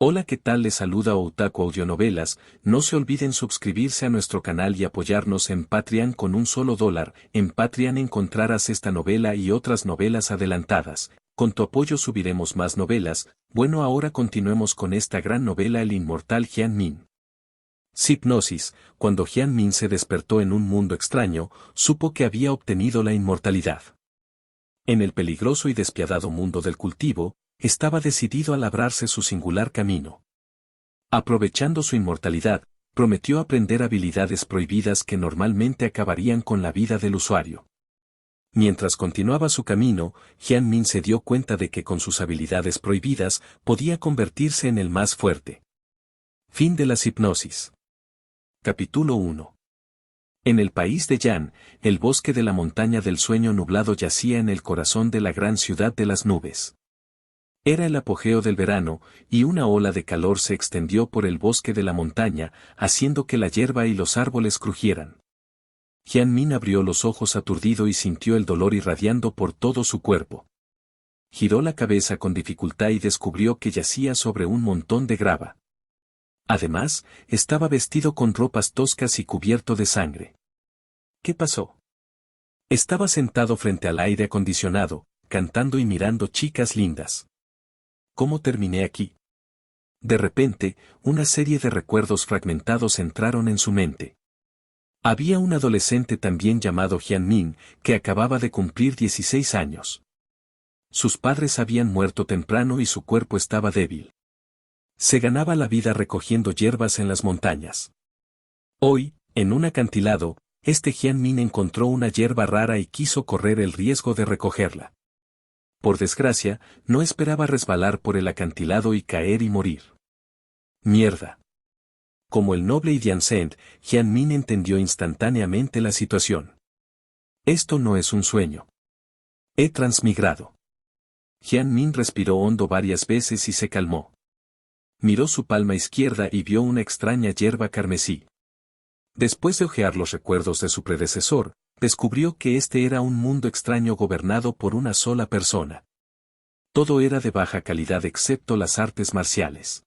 Hola, ¿qué tal? Les saluda Otaku Audionovelas. No se olviden suscribirse a nuestro canal y apoyarnos en Patreon con $1. En Patreon encontrarás esta novela y otras novelas adelantadas. Con tu apoyo subiremos más novelas. Bueno, ahora continuemos con esta gran novela, El inmortal Jian Min. Hipnosis. Cuando Jian Min se despertó en un mundo extraño, supo que había obtenido la inmortalidad. En el peligroso y despiadado mundo del cultivo, estaba decidido a labrarse su singular camino. Aprovechando su inmortalidad, prometió aprender habilidades prohibidas que normalmente acabarían con la vida del usuario. Mientras continuaba su camino, Jian Min se dio cuenta de que con sus habilidades prohibidas podía convertirse en el más fuerte. Fin de las hipnosis. Capítulo 1. En el país de Yan, el bosque de la montaña del sueño nublado yacía en el corazón de la gran ciudad de las nubes. Era el apogeo del verano, y una ola de calor se extendió por el bosque de la montaña, haciendo que la hierba y los árboles crujieran. Jian Min abrió los ojos aturdido y sintió el dolor irradiando por todo su cuerpo. Giró la cabeza con dificultad y descubrió que yacía sobre un montón de grava. Además, estaba vestido con ropas toscas y cubierto de sangre. ¿Qué pasó? Estaba sentado frente al aire acondicionado, cantando y mirando chicas lindas. ¿Cómo terminé aquí? De repente, una serie de recuerdos fragmentados entraron en su mente. Había un adolescente también llamado Jian Min, que acababa de cumplir 16 años. Sus padres habían muerto temprano y su cuerpo estaba débil. Se ganaba la vida recogiendo hierbas en las montañas. Hoy, en un acantilado, este Jian Min encontró una hierba rara y quiso correr el riesgo de recogerla. Por desgracia, no esperaba resbalar por el acantilado y caer y morir. ¡Mierda! Como el noble Idiancent, Jian Min entendió instantáneamente la situación. Esto no es un sueño. He transmigrado. Jian Min respiró hondo varias veces y se calmó. Miró su palma izquierda y vio una extraña hierba carmesí. Después de hojear los recuerdos de su predecesor, descubrió que este era un mundo extraño gobernado por una sola persona. Todo era de baja calidad excepto las artes marciales.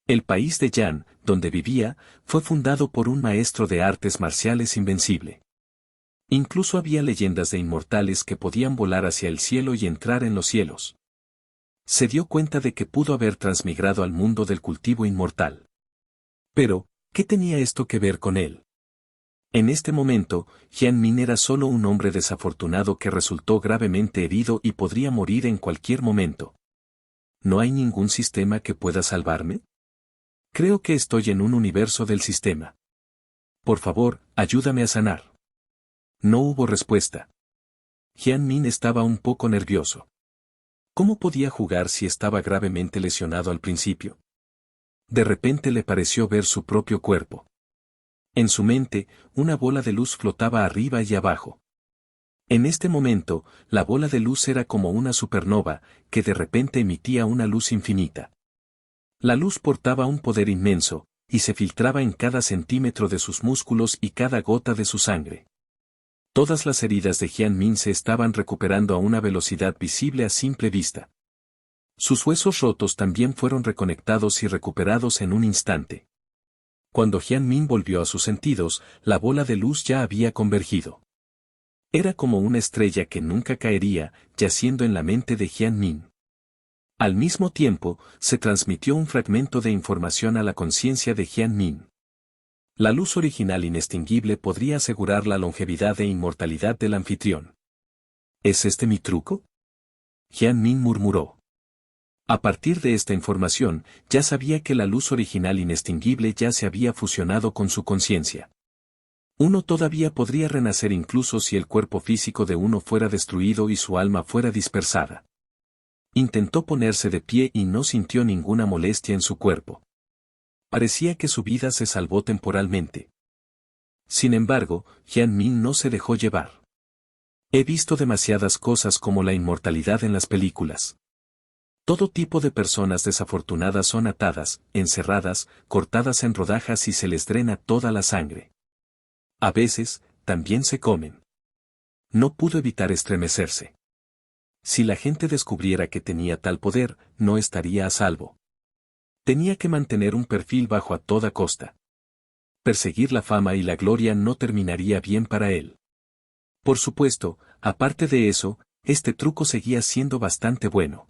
El país de Yan, donde vivía, fue fundado por un maestro de artes marciales invencible. Incluso había leyendas de inmortales que podían volar hacia el cielo y entrar en los cielos. Se dio cuenta de que pudo haber transmigrado al mundo del cultivo inmortal. Pero, ¿qué tenía esto que ver con él? En este momento, Jian Min era solo un hombre desafortunado que resultó gravemente herido y podría morir en cualquier momento. ¿No hay ningún sistema que pueda salvarme? Creo que estoy en un universo del sistema. Por favor, ayúdame a sanar. No hubo respuesta. Jian Min estaba un poco nervioso. ¿Cómo podía jugar si estaba gravemente lesionado al principio? De repente le pareció ver su propio cuerpo. En su mente, una bola de luz flotaba arriba y abajo. En este momento, la bola de luz era como una supernova, que de repente emitía una luz infinita. La luz portaba un poder inmenso, y se filtraba en cada centímetro de sus músculos y cada gota de su sangre. Todas las heridas de Jian Min se estaban recuperando a una velocidad visible a simple vista. Sus huesos rotos también fueron reconectados y recuperados en un instante. Cuando Jian Min volvió a sus sentidos, la bola de luz ya había convergido. Era como una estrella que nunca caería, yaciendo en la mente de Jian Min. Al mismo tiempo, se transmitió un fragmento de información a la conciencia de Jian Min. La luz original inextinguible podría asegurar la longevidad e inmortalidad del anfitrión. ¿Es este mi truco? Jian Min murmuró. A partir de esta información, ya sabía que la luz original inextinguible ya se había fusionado con su conciencia. Uno todavía podría renacer incluso si el cuerpo físico de uno fuera destruido y su alma fuera dispersada. Intentó ponerse de pie y no sintió ninguna molestia en su cuerpo. Parecía que su vida se salvó temporalmente. Sin embargo, Jian Min no se dejó llevar. He visto demasiadas cosas como la inmortalidad en las películas. Todo tipo de personas desafortunadas son atadas, encerradas, cortadas en rodajas y se les drena toda la sangre. A veces, también se comen. No pudo evitar estremecerse. Si la gente descubriera que tenía tal poder, no estaría a salvo. Tenía que mantener un perfil bajo a toda costa. Perseguir la fama y la gloria no terminaría bien para él. Por supuesto, aparte de eso, este truco seguía siendo bastante bueno.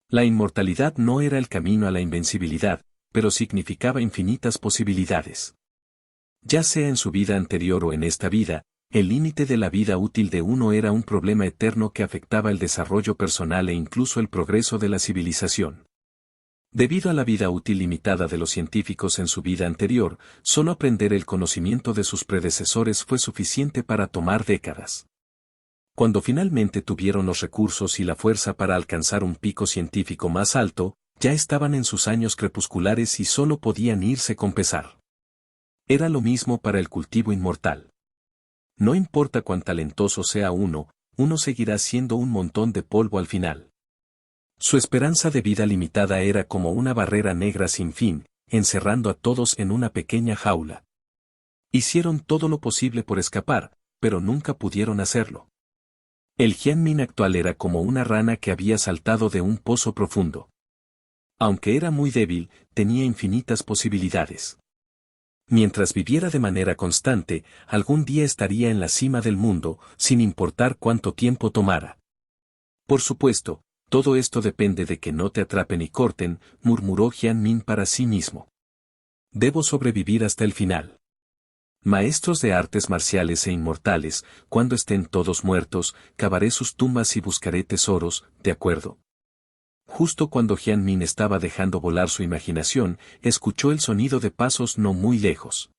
La inmortalidad no era el camino a la invencibilidad, pero significaba infinitas posibilidades. Ya sea en su vida anterior o en esta vida, el límite de la vida útil de uno era un problema eterno que afectaba el desarrollo personal e incluso el progreso de la civilización. Debido a la vida útil limitada de los científicos en su vida anterior, solo aprender el conocimiento de sus predecesores fue suficiente para tomar décadas. Cuando finalmente tuvieron los recursos y la fuerza para alcanzar un pico científico más alto, ya estaban en sus años crepusculares y solo podían irse con pesar. Era lo mismo para el cultivo inmortal. No importa cuán talentoso sea uno seguirá siendo un montón de polvo al final. Su esperanza de vida limitada era como una barrera negra sin fin, encerrando a todos en una pequeña jaula. Hicieron todo lo posible por escapar, pero nunca pudieron hacerlo. El Jianmin actual era como una rana que había saltado de un pozo profundo. Aunque era muy débil, tenía infinitas posibilidades. Mientras viviera de manera constante, algún día estaría en la cima del mundo, sin importar cuánto tiempo tomara. Por supuesto, todo esto depende de que no te atrapen y corten, murmuró Jianmin para sí mismo. Debo sobrevivir hasta el final. Maestros de artes marciales e inmortales, cuando estén todos muertos, cavaré sus tumbas y buscaré tesoros, ¿de acuerdo? Justo cuando Jianmin estaba dejando volar su imaginación, escuchó el sonido de pasos no muy lejos.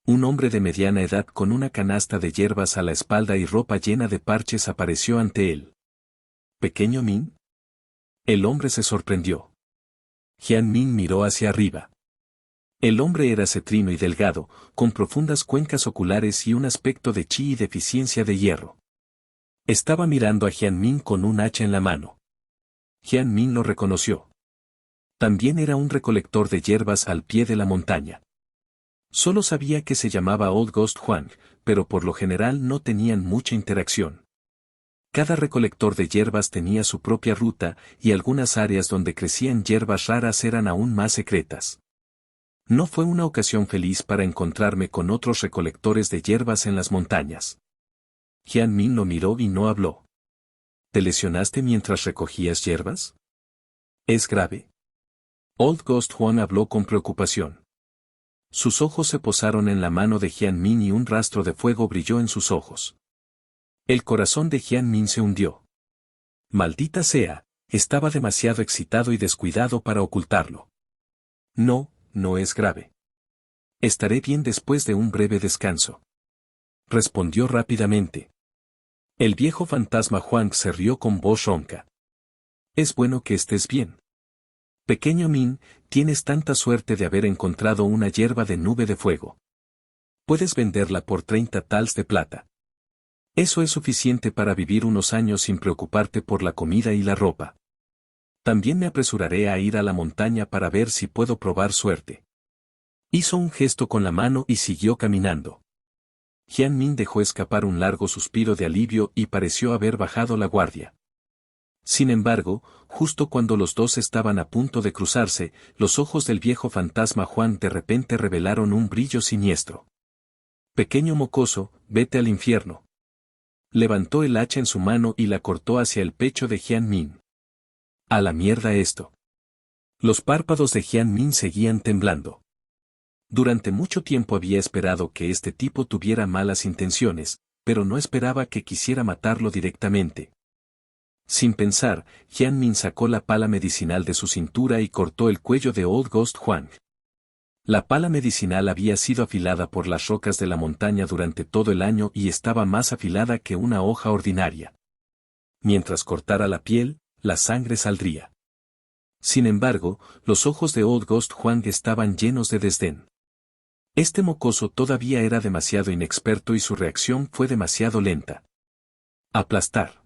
Un hombre de mediana edad con una canasta de hierbas a la espalda y ropa llena de parches apareció ante él. ¿Pequeño Min? El hombre se sorprendió. Jianmin miró hacia arriba. El hombre era cetrino y delgado, con profundas cuencas oculares y un aspecto de chi y deficiencia de hierro. Estaba mirando a Jianmin con un hacha en la mano. Jianmin lo reconoció. También era un recolector de hierbas al pie de la montaña. Solo sabía que se llamaba Old Ghost Huang, pero por lo general no tenían mucha interacción. Cada recolector de hierbas tenía su propia ruta y algunas áreas donde crecían hierbas raras eran aún más secretas. No fue una ocasión feliz para encontrarme con otros recolectores de hierbas en las montañas. Jianmin lo miró y no habló. ¿Te lesionaste mientras recogías hierbas? ¿Es grave? Old Ghost Huang habló con preocupación. Sus ojos se posaron en la mano de Jianmin y un rastro de fuego brilló en sus ojos. El corazón de Jianmin se hundió. Maldita sea, estaba demasiado excitado y descuidado para ocultarlo. No, no es grave. Estaré bien después de un breve descanso. Respondió rápidamente. El viejo fantasma Huang se rió con voz ronca. Es bueno que estés bien. Pequeño Min, tienes tanta suerte de haber encontrado una hierba de nube de fuego. Puedes venderla por 30 tals de plata. Eso es suficiente para vivir unos años sin preocuparte por la comida y la ropa. También me apresuraré a ir a la montaña para ver si puedo probar suerte. Hizo un gesto con la mano y siguió caminando. Jianmin dejó escapar un largo suspiro de alivio y pareció haber bajado la guardia. Sin embargo, justo cuando los dos estaban a punto de cruzarse, los ojos del viejo fantasma Juan de repente revelaron un brillo siniestro. Pequeño mocoso, vete al infierno. Levantó el hacha en su mano y la cortó hacia el pecho de Jianmin. A la mierda esto. Los párpados de Jianmin seguían temblando. Durante mucho tiempo había esperado que este tipo tuviera malas intenciones, pero no esperaba que quisiera matarlo directamente. Sin pensar, Jianmin sacó la pala medicinal de su cintura y cortó el cuello de Old Ghost Huang. La pala medicinal había sido afilada por las rocas de la montaña durante todo el año y estaba más afilada que una hoja ordinaria. Mientras cortara la piel, la sangre saldría. Sin embargo, los ojos de Old Ghost Huang estaban llenos de desdén. Este mocoso todavía era demasiado inexperto y su reacción fue demasiado lenta. Aplastar.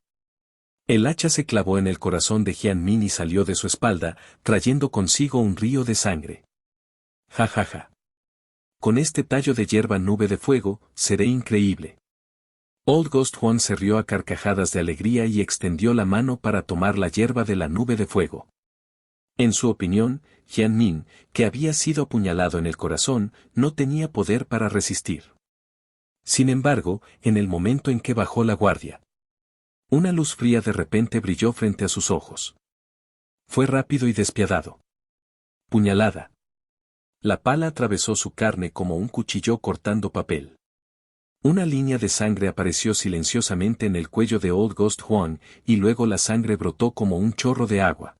El hacha se clavó en el corazón de Jianmin y salió de su espalda, trayendo consigo un río de sangre. Ja ja ja. Con este tallo de hierba nube de fuego, seré increíble. Old Ghost Huang se rió a carcajadas de alegría y extendió la mano para tomar la hierba de la nube de fuego. En su opinión, Jian Min, que había sido apuñalado en el corazón, no tenía poder para resistir. Sin embargo, en el momento en que bajó la guardia, una luz fría de repente brilló frente a sus ojos. Fue rápido y despiadado. Puñalada. La pala atravesó su carne como un cuchillo cortando papel. Una línea de sangre apareció silenciosamente en el cuello de Old Ghost Juan, y luego la sangre brotó como un chorro de agua.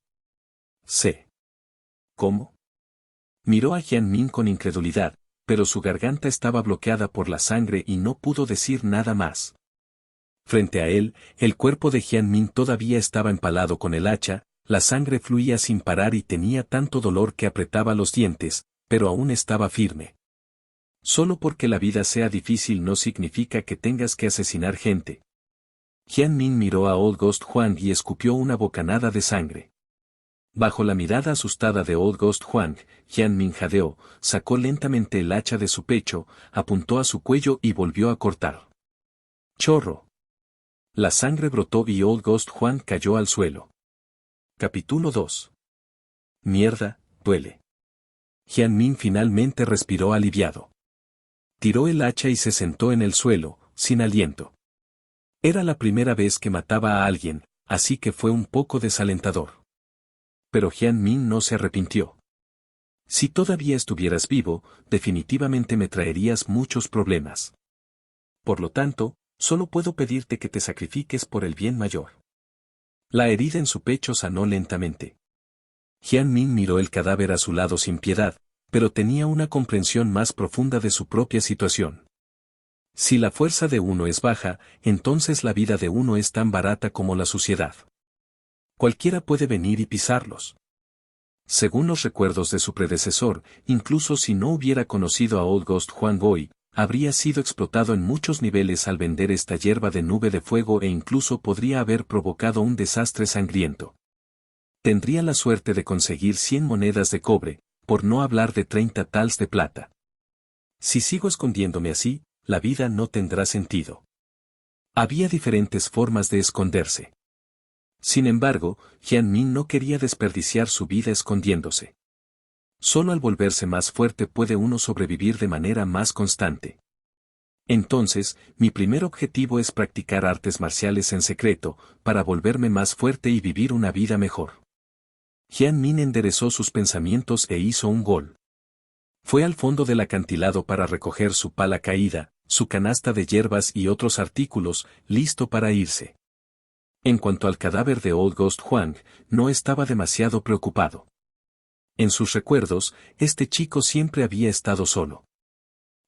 ¿Cómo? Miró a Jian Min con incredulidad, pero su garganta estaba bloqueada por la sangre y no pudo decir nada más. Frente a él, el cuerpo de Jian Min todavía estaba empalado con el hacha, la sangre fluía sin parar y tenía tanto dolor que apretaba los dientes, pero aún estaba firme. Solo porque la vida sea difícil no significa que tengas que asesinar gente. Jian Min miró a Old Ghost Juan y escupió una bocanada de sangre. Bajo la mirada asustada de Old Ghost Juan, Jian Min jadeó, sacó lentamente el hacha de su pecho, apuntó a su cuello y volvió a cortar. ¡Chorro! La sangre brotó y Old Ghost Juan cayó al suelo. Capítulo 2. Mierda, duele. Jian Min finalmente respiró aliviado. Tiró el hacha y se sentó en el suelo, sin aliento. Era la primera vez que mataba a alguien, así que fue un poco desalentador. Pero Jian Min no se arrepintió. Si todavía estuvieras vivo, definitivamente me traerías muchos problemas. Por lo tanto, solo puedo pedirte que te sacrifiques por el bien mayor. La herida en su pecho sanó lentamente. Jian Min miró el cadáver a su lado sin piedad, pero tenía una comprensión más profunda de su propia situación. Si la fuerza de uno es baja, entonces la vida de uno es tan barata como la suciedad. Cualquiera puede venir y pisarlos. Según los recuerdos de su predecesor, incluso si no hubiera conocido a Old Ghost Juan Goi, habría sido explotado en muchos niveles al vender esta hierba de nube de fuego e incluso podría haber provocado un desastre sangriento. Tendría la suerte de conseguir 100 monedas de cobre, por no hablar de 30 tals de plata. Si sigo escondiéndome así, la vida no tendrá sentido. Había diferentes formas de esconderse. Sin embargo, Jian Min no quería desperdiciar su vida escondiéndose. Solo al volverse más fuerte puede uno sobrevivir de manera más constante. Entonces, mi primer objetivo es practicar artes marciales en secreto, para volverme más fuerte y vivir una vida mejor. Jian Min enderezó sus pensamientos e hizo un gol. Fue al fondo del acantilado para recoger su pala caída, su canasta de hierbas y otros artículos, listo para irse. En cuanto al cadáver de Old Ghost Juan, no estaba demasiado preocupado. En sus recuerdos, este chico siempre había estado solo.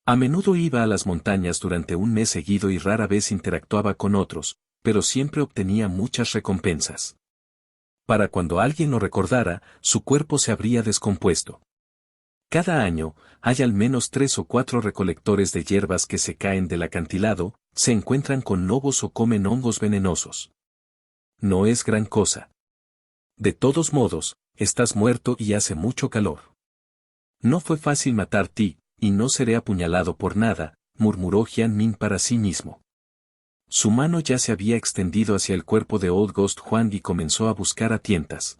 A menudo iba a las montañas durante un mes seguido y rara vez interactuaba con otros, pero siempre obtenía muchas recompensas. Para cuando alguien lo recordara, su cuerpo se habría descompuesto. Cada año, hay al menos 3 o 4 recolectores de hierbas que se caen del acantilado, se encuentran con lobos o comen hongos venenosos. No es gran cosa. De todos modos, estás muerto y hace mucho calor. No fue fácil matar ti, y no seré apuñalado por nada, murmuró Jian Min para sí mismo. Su mano ya se había extendido hacia el cuerpo de Old Ghost Juan y comenzó a buscar a tientas.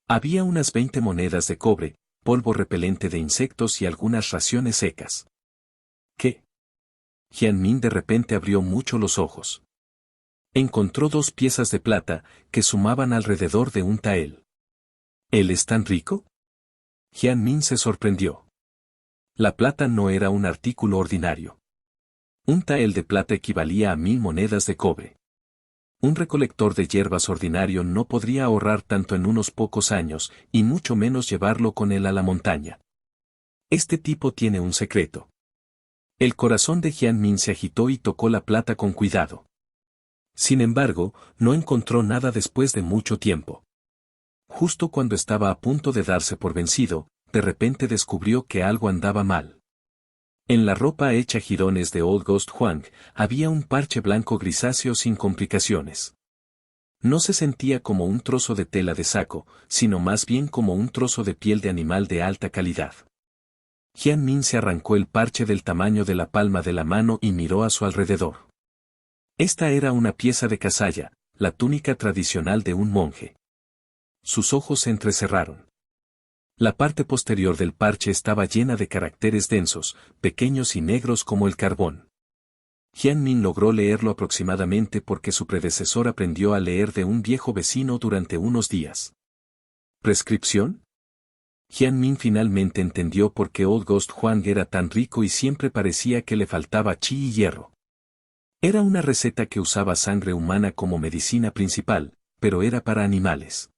Había unas 20 monedas de cobre, polvo repelente de insectos y algunas raciones secas. ¿Qué? Jian Min de repente abrió mucho los ojos. Encontró 2 piezas de plata, que sumaban alrededor de un tael. ¿Él es tan rico? Jian Min se sorprendió. La plata no era un artículo ordinario. Un tael de plata equivalía a 1000 monedas de cobre. Un recolector de hierbas ordinario no podría ahorrar tanto en unos pocos años, y mucho menos llevarlo con él a la montaña. Este tipo tiene un secreto. El corazón de Jian Min se agitó y tocó la plata con cuidado. Sin embargo, no encontró nada después de mucho tiempo. Justo cuando estaba a punto de darse por vencido, de repente descubrió que algo andaba mal. En la ropa hecha jirones de Old Ghost Juan, había un parche blanco grisáceo sin complicaciones. No se sentía como un trozo de tela de saco, sino más bien como un trozo de piel de animal de alta calidad. Jian Min se arrancó el parche del tamaño de la palma de la mano y miró a su alrededor. Esta era una pieza de casalla, la túnica tradicional de un monje. sus ojos se entrecerraron. La parte posterior del parche estaba llena de caracteres densos, pequeños y negros como el carbón. Jian Min logró leerlo aproximadamente porque su predecesor aprendió a leer de un viejo vecino durante unos días. ¿Prescripción? Jian Min finalmente entendió por qué Old Ghost Huang era tan rico y siempre parecía que le faltaba chi y hierro. Era una receta que usaba sangre humana como medicina principal, pero era para animales.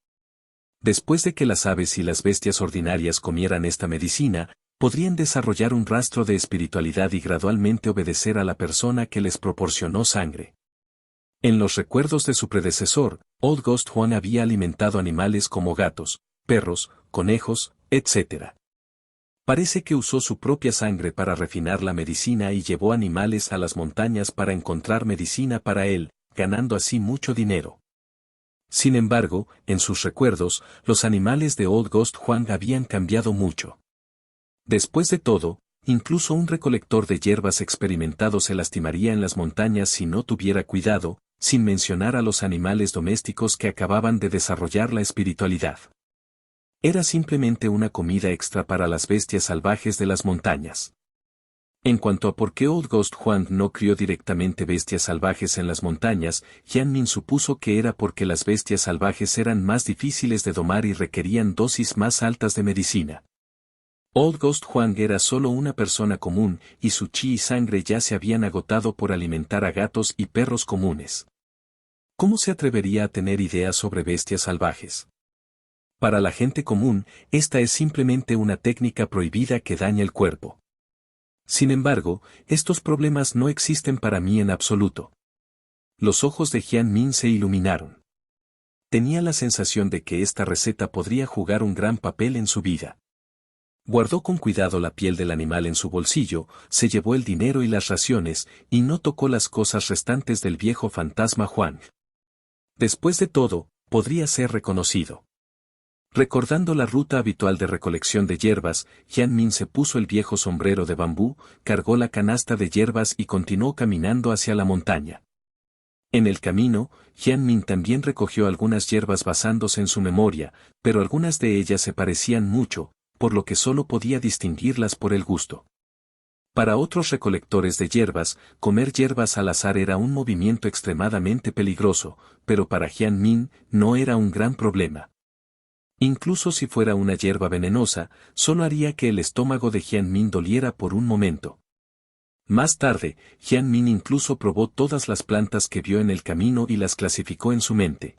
Después de que las aves y las bestias ordinarias comieran esta medicina, podrían desarrollar un rastro de espiritualidad y gradualmente obedecer a la persona que les proporcionó sangre. En los recuerdos de su predecesor, Old Ghost Huang había alimentado animales como gatos, perros, conejos, etc. Parece que usó su propia sangre para refinar la medicina y llevó animales a las montañas para encontrar medicina para él, ganando así mucho dinero. Sin embargo, en sus recuerdos, los animales de Old Ghost Huang habían cambiado mucho. Después de todo, incluso un recolector de hierbas experimentado se lastimaría en las montañas si no tuviera cuidado, sin mencionar a los animales domésticos que acababan de desarrollar la espiritualidad. Era simplemente una comida extra para las bestias salvajes de las montañas. En cuanto a por qué Old Ghost Huang no crió directamente bestias salvajes en las montañas, Jian Min supuso que era porque las bestias salvajes eran más difíciles de domar y requerían dosis más altas de medicina. Old Ghost Huang era solo una persona común, y su chi y sangre ya se habían agotado por alimentar a gatos y perros comunes. ¿Cómo se atrevería a tener ideas sobre bestias salvajes? Para la gente común, esta es simplemente una técnica prohibida que daña el cuerpo. Sin embargo, estos problemas no existen para mí en absoluto. Los ojos de Jian Min se iluminaron. Tenía la sensación de que esta receta podría jugar un gran papel en su vida. Guardó con cuidado la piel del animal en su bolsillo, se llevó el dinero y las raciones, y no tocó las cosas restantes del viejo fantasma Huang. Después de todo, podría ser reconocido. Recordando la ruta habitual de recolección de hierbas, Jian Min se puso el viejo sombrero de bambú, cargó la canasta de hierbas y continuó caminando hacia la montaña. En el camino, Jian Min también recogió algunas hierbas basándose en su memoria, pero algunas de ellas se parecían mucho, por lo que solo podía distinguirlas por el gusto. Para otros recolectores de hierbas, comer hierbas al azar era un movimiento extremadamente peligroso, pero para Jian Min no era un gran problema. Incluso si fuera una hierba venenosa, solo haría que el estómago de Jian Min doliera por un momento. Más tarde, Jian Min incluso probó todas las plantas que vio en el camino y las clasificó en su mente.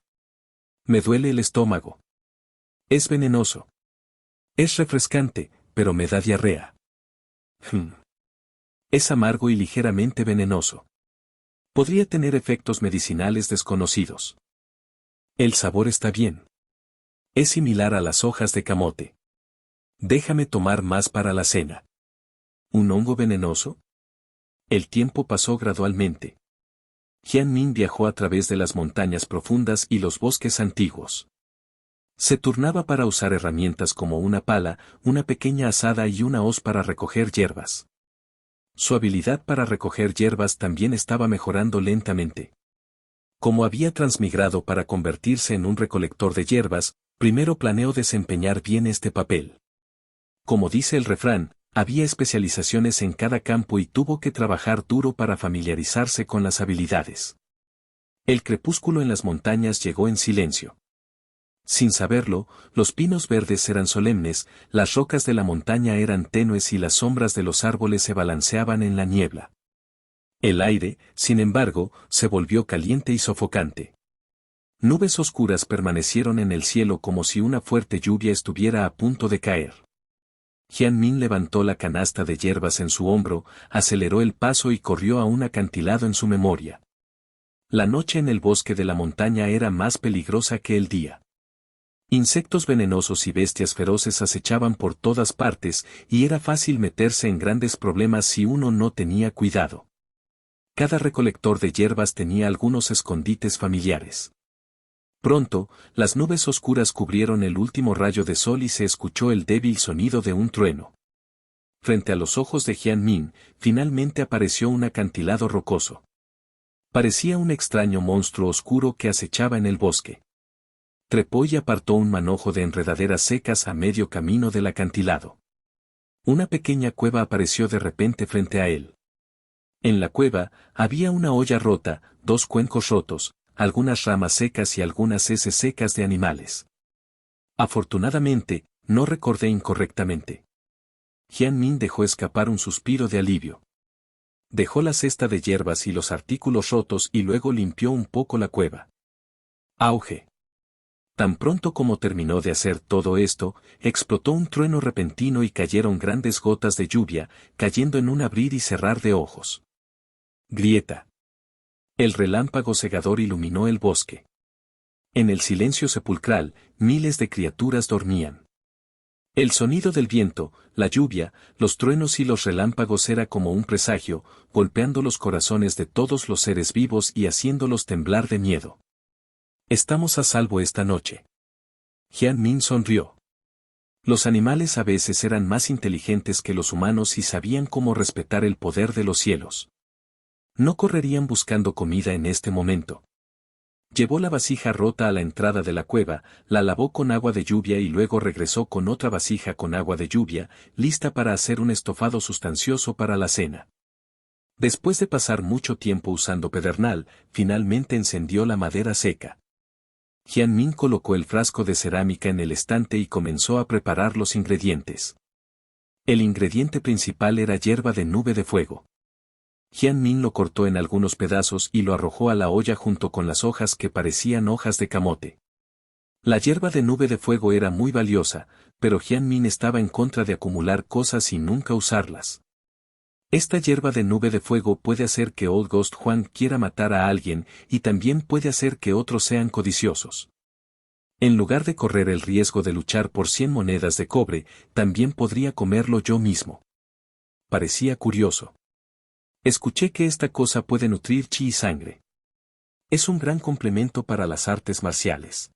Me duele el estómago. Es venenoso. Es refrescante, pero me da diarrea. Es amargo y ligeramente venenoso. Podría tener efectos medicinales desconocidos. El sabor está bien. Es similar a las hojas de camote. Déjame tomar más para la cena. ¿Un hongo venenoso? El tiempo pasó gradualmente. Jian Min viajó a través de las montañas profundas y los bosques antiguos. Se turnaba para usar herramientas como una pala, una pequeña azada y una hoz para recoger hierbas. Su habilidad para recoger hierbas también estaba mejorando lentamente. Como había transmigrado para convertirse en un recolector de hierbas, primero planeó desempeñar bien este papel. Como dice el refrán, había especializaciones en cada campo y tuvo que trabajar duro para familiarizarse con las habilidades. El crepúsculo en las montañas llegó en silencio. Sin saberlo, los pinos verdes eran solemnes, las rocas de la montaña eran tenues y las sombras de los árboles se balanceaban en la niebla. El aire, sin embargo, se volvió caliente y sofocante. Nubes oscuras permanecieron en el cielo como si una fuerte lluvia estuviera a punto de caer. Jian Min levantó la canasta de hierbas en su hombro, aceleró el paso y corrió a un acantilado en su memoria. La noche en el bosque de la montaña era más peligrosa que el día. Insectos venenosos y bestias feroces acechaban por todas partes, y era fácil meterse en grandes problemas si uno no tenía cuidado. Cada recolector de hierbas tenía algunos escondites familiares. Pronto, las nubes oscuras cubrieron el último rayo de sol y se escuchó el débil sonido de un trueno. Frente a los ojos de Jian Min, finalmente apareció un acantilado rocoso. Parecía un extraño monstruo oscuro que acechaba en el bosque. Trepó y apartó un manojo de enredaderas secas a medio camino del acantilado. Una pequeña cueva apareció de repente frente a él. En la cueva, había una olla rota, 2 cuencos rotos, algunas ramas secas y algunas heces secas de animales. Afortunadamente, no recordé incorrectamente. Jian Min dejó escapar un suspiro de alivio. Dejó la cesta de hierbas y los artículos rotos y luego limpió un poco la cueva. Auge. Tan pronto como terminó de hacer todo esto, explotó un trueno repentino y cayeron grandes gotas de lluvia, cayendo en un abrir y cerrar de ojos. Grieta. El relámpago cegador iluminó el bosque. En el silencio sepulcral, miles de criaturas dormían. El sonido del viento, la lluvia, los truenos y los relámpagos era como un presagio, golpeando los corazones de todos los seres vivos y haciéndolos temblar de miedo. Estamos a salvo esta noche. Jian Min sonrió. Los animales a veces eran más inteligentes que los humanos y sabían cómo respetar el poder de los cielos. No correrían buscando comida en este momento. Llevó la vasija rota a la entrada de la cueva, la lavó con agua de lluvia y luego regresó con otra vasija con agua de lluvia, lista para hacer un estofado sustancioso para la cena. Después de pasar mucho tiempo usando pedernal, finalmente encendió la madera seca. Jian Min colocó el frasco de cerámica en el estante y comenzó a preparar los ingredientes. El ingrediente principal era hierba de nube de fuego. Jian Min lo cortó en algunos pedazos y lo arrojó a la olla junto con las hojas que parecían hojas de camote. La hierba de nube de fuego era muy valiosa, pero Jian Min estaba en contra de acumular cosas y nunca usarlas. Esta hierba de nube de fuego puede hacer que Old Ghost Juan quiera matar a alguien y también puede hacer que otros sean codiciosos. En lugar de correr el riesgo de luchar por 100 monedas de cobre, también podría comerlo yo mismo. Parecía curioso. Escuché que esta cosa puede nutrir chi y sangre. Es un gran complemento para las artes marciales.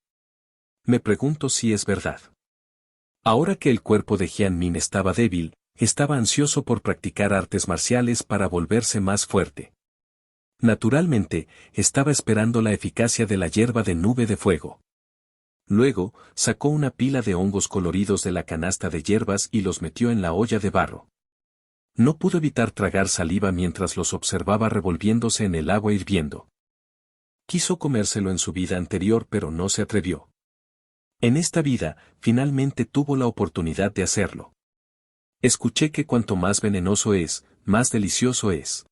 Me pregunto si es verdad. Ahora que el cuerpo de Jian Min estaba débil, estaba ansioso por practicar artes marciales para volverse más fuerte. Naturalmente, estaba esperando la eficacia de la hierba de nube de fuego. Luego, sacó una pila de hongos coloridos de la canasta de hierbas y los metió en la olla de barro. No pudo evitar tragar saliva mientras los observaba revolviéndose en el agua hirviendo. Quiso comérselo en su vida anterior pero no se atrevió. En esta vida, finalmente tuvo la oportunidad de hacerlo. Escuché que cuanto más venenoso es, más delicioso es.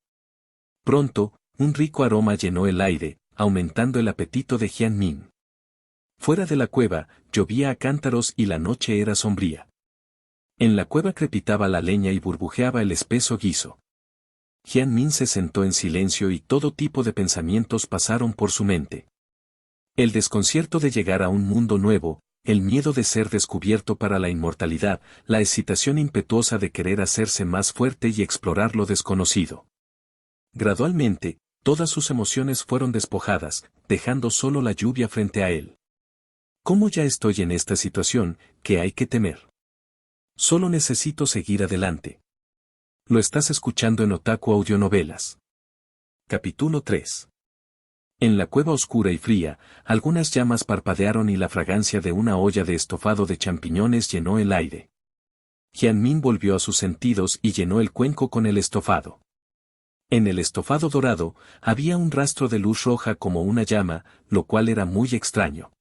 Pronto, un rico aroma llenó el aire, aumentando el apetito de Jian Min. Fuera de la cueva, llovía a cántaros y la noche era sombría. En la cueva crepitaba la leña y burbujeaba el espeso guiso. Jian Min se sentó en silencio y todo tipo de pensamientos pasaron por su mente. El desconcierto de llegar a un mundo nuevo, el miedo de ser descubierto para la inmortalidad, la excitación impetuosa de querer hacerse más fuerte y explorar lo desconocido. Gradualmente, todas sus emociones fueron despojadas, dejando solo la lluvia frente a él. Como ya estoy en esta situación, ¿qué hay que temer? Solo necesito seguir adelante. Lo estás escuchando en Otaku Audionovelas. Capítulo 3. En la cueva oscura y fría, algunas llamas parpadearon y la fragancia de una olla de estofado de champiñones llenó el aire. Jian Min volvió a sus sentidos y llenó el cuenco con el estofado. En el estofado dorado, había un rastro de luz roja como una llama, lo cual era muy extraño.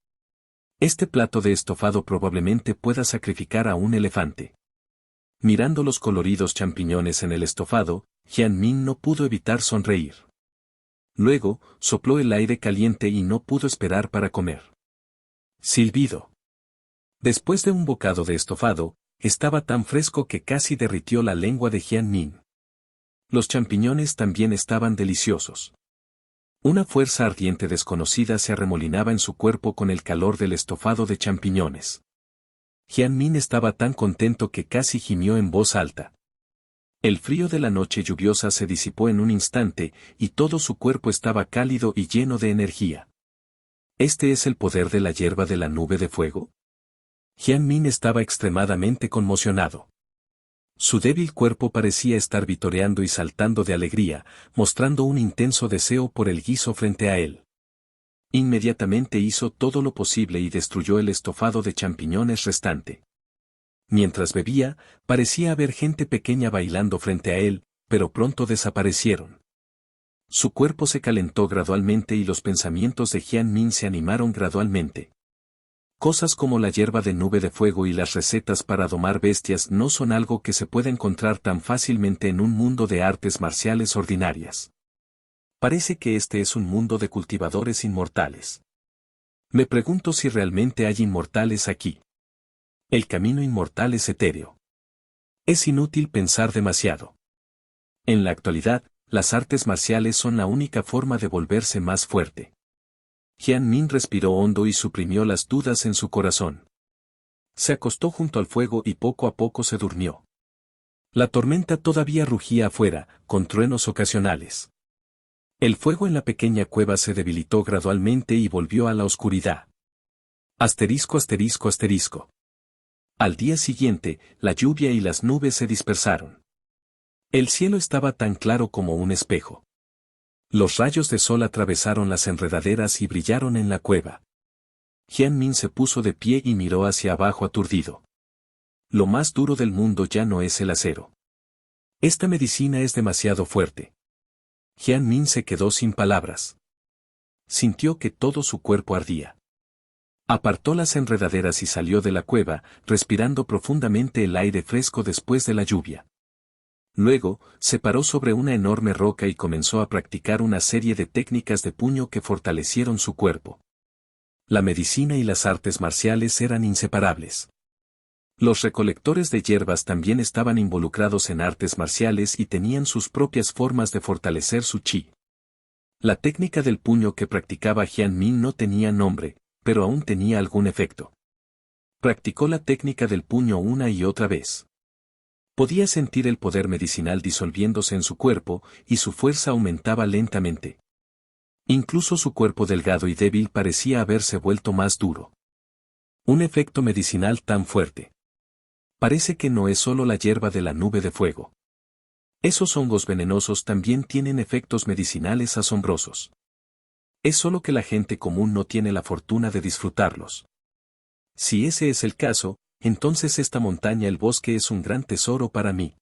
Este plato de estofado probablemente pueda sacrificar a un elefante. Mirando los coloridos champiñones en el estofado, Jian Min no pudo evitar sonreír. Luego, sopló el aire caliente y no pudo esperar para comer. Silbido. Después de un bocado de estofado, estaba tan fresco que casi derritió la lengua de Jian Min. Los champiñones también estaban deliciosos. Una fuerza ardiente desconocida se arremolinaba en su cuerpo con el calor del estofado de champiñones. Jian Min estaba tan contento que casi gimió en voz alta. El frío de la noche lluviosa se disipó en un instante, y todo su cuerpo estaba cálido y lleno de energía. ¿Este es el poder de la hierba de la nube de fuego? Jian Min estaba extremadamente conmocionado. Su débil cuerpo parecía estar vitoreando y saltando de alegría, mostrando un intenso deseo por el guiso frente a él. Inmediatamente hizo todo lo posible y destruyó el estofado de champiñones restante. Mientras bebía, parecía haber gente pequeña bailando frente a él, pero pronto desaparecieron. Su cuerpo se calentó gradualmente y los pensamientos de Jian Min se animaron gradualmente. Cosas como la hierba de nube de fuego y las recetas para domar bestias no son algo que se pueda encontrar tan fácilmente en un mundo de artes marciales ordinarias. Parece que este es un mundo de cultivadores inmortales. Me pregunto si realmente hay inmortales aquí. El camino inmortal es etéreo. Es inútil pensar demasiado. En la actualidad, las artes marciales son la única forma de volverse más fuerte. Jian Min respiró hondo y suprimió las dudas en su corazón. Se acostó junto al fuego y poco a poco se durmió. La tormenta todavía rugía afuera, con truenos ocasionales. El fuego en la pequeña cueva se debilitó gradualmente y volvió a la oscuridad. Asterisco asterisco asterisco. Al día siguiente, la lluvia y las nubes se dispersaron. El cielo estaba tan claro como un espejo. Los rayos de sol atravesaron las enredaderas y brillaron en la cueva. Jian Min se puso de pie y miró hacia abajo aturdido. Lo más duro del mundo ya no es el acero. Esta medicina es demasiado fuerte. Jian Min se quedó sin palabras. Sintió que todo su cuerpo ardía. Apartó las enredaderas y salió de la cueva, respirando profundamente el aire fresco después de la lluvia. Luego, se paró sobre una enorme roca y comenzó a practicar una serie de técnicas de puño que fortalecieron su cuerpo. La medicina y las artes marciales eran inseparables. Los recolectores de hierbas también estaban involucrados en artes marciales y tenían sus propias formas de fortalecer su chi. La técnica del puño que practicaba Jian Min no tenía nombre, pero aún tenía algún efecto. Practicó la técnica del puño una y otra vez. Podía sentir el poder medicinal disolviéndose en su cuerpo, y su fuerza aumentaba lentamente. Incluso su cuerpo delgado y débil parecía haberse vuelto más duro. Un efecto medicinal tan fuerte. Parece que no es solo la hierba de la nube de fuego. Esos hongos venenosos también tienen efectos medicinales asombrosos. Es solo que la gente común no tiene la fortuna de disfrutarlos. Si ese es el caso, entonces esta montaña, el bosque, es un gran tesoro para mí.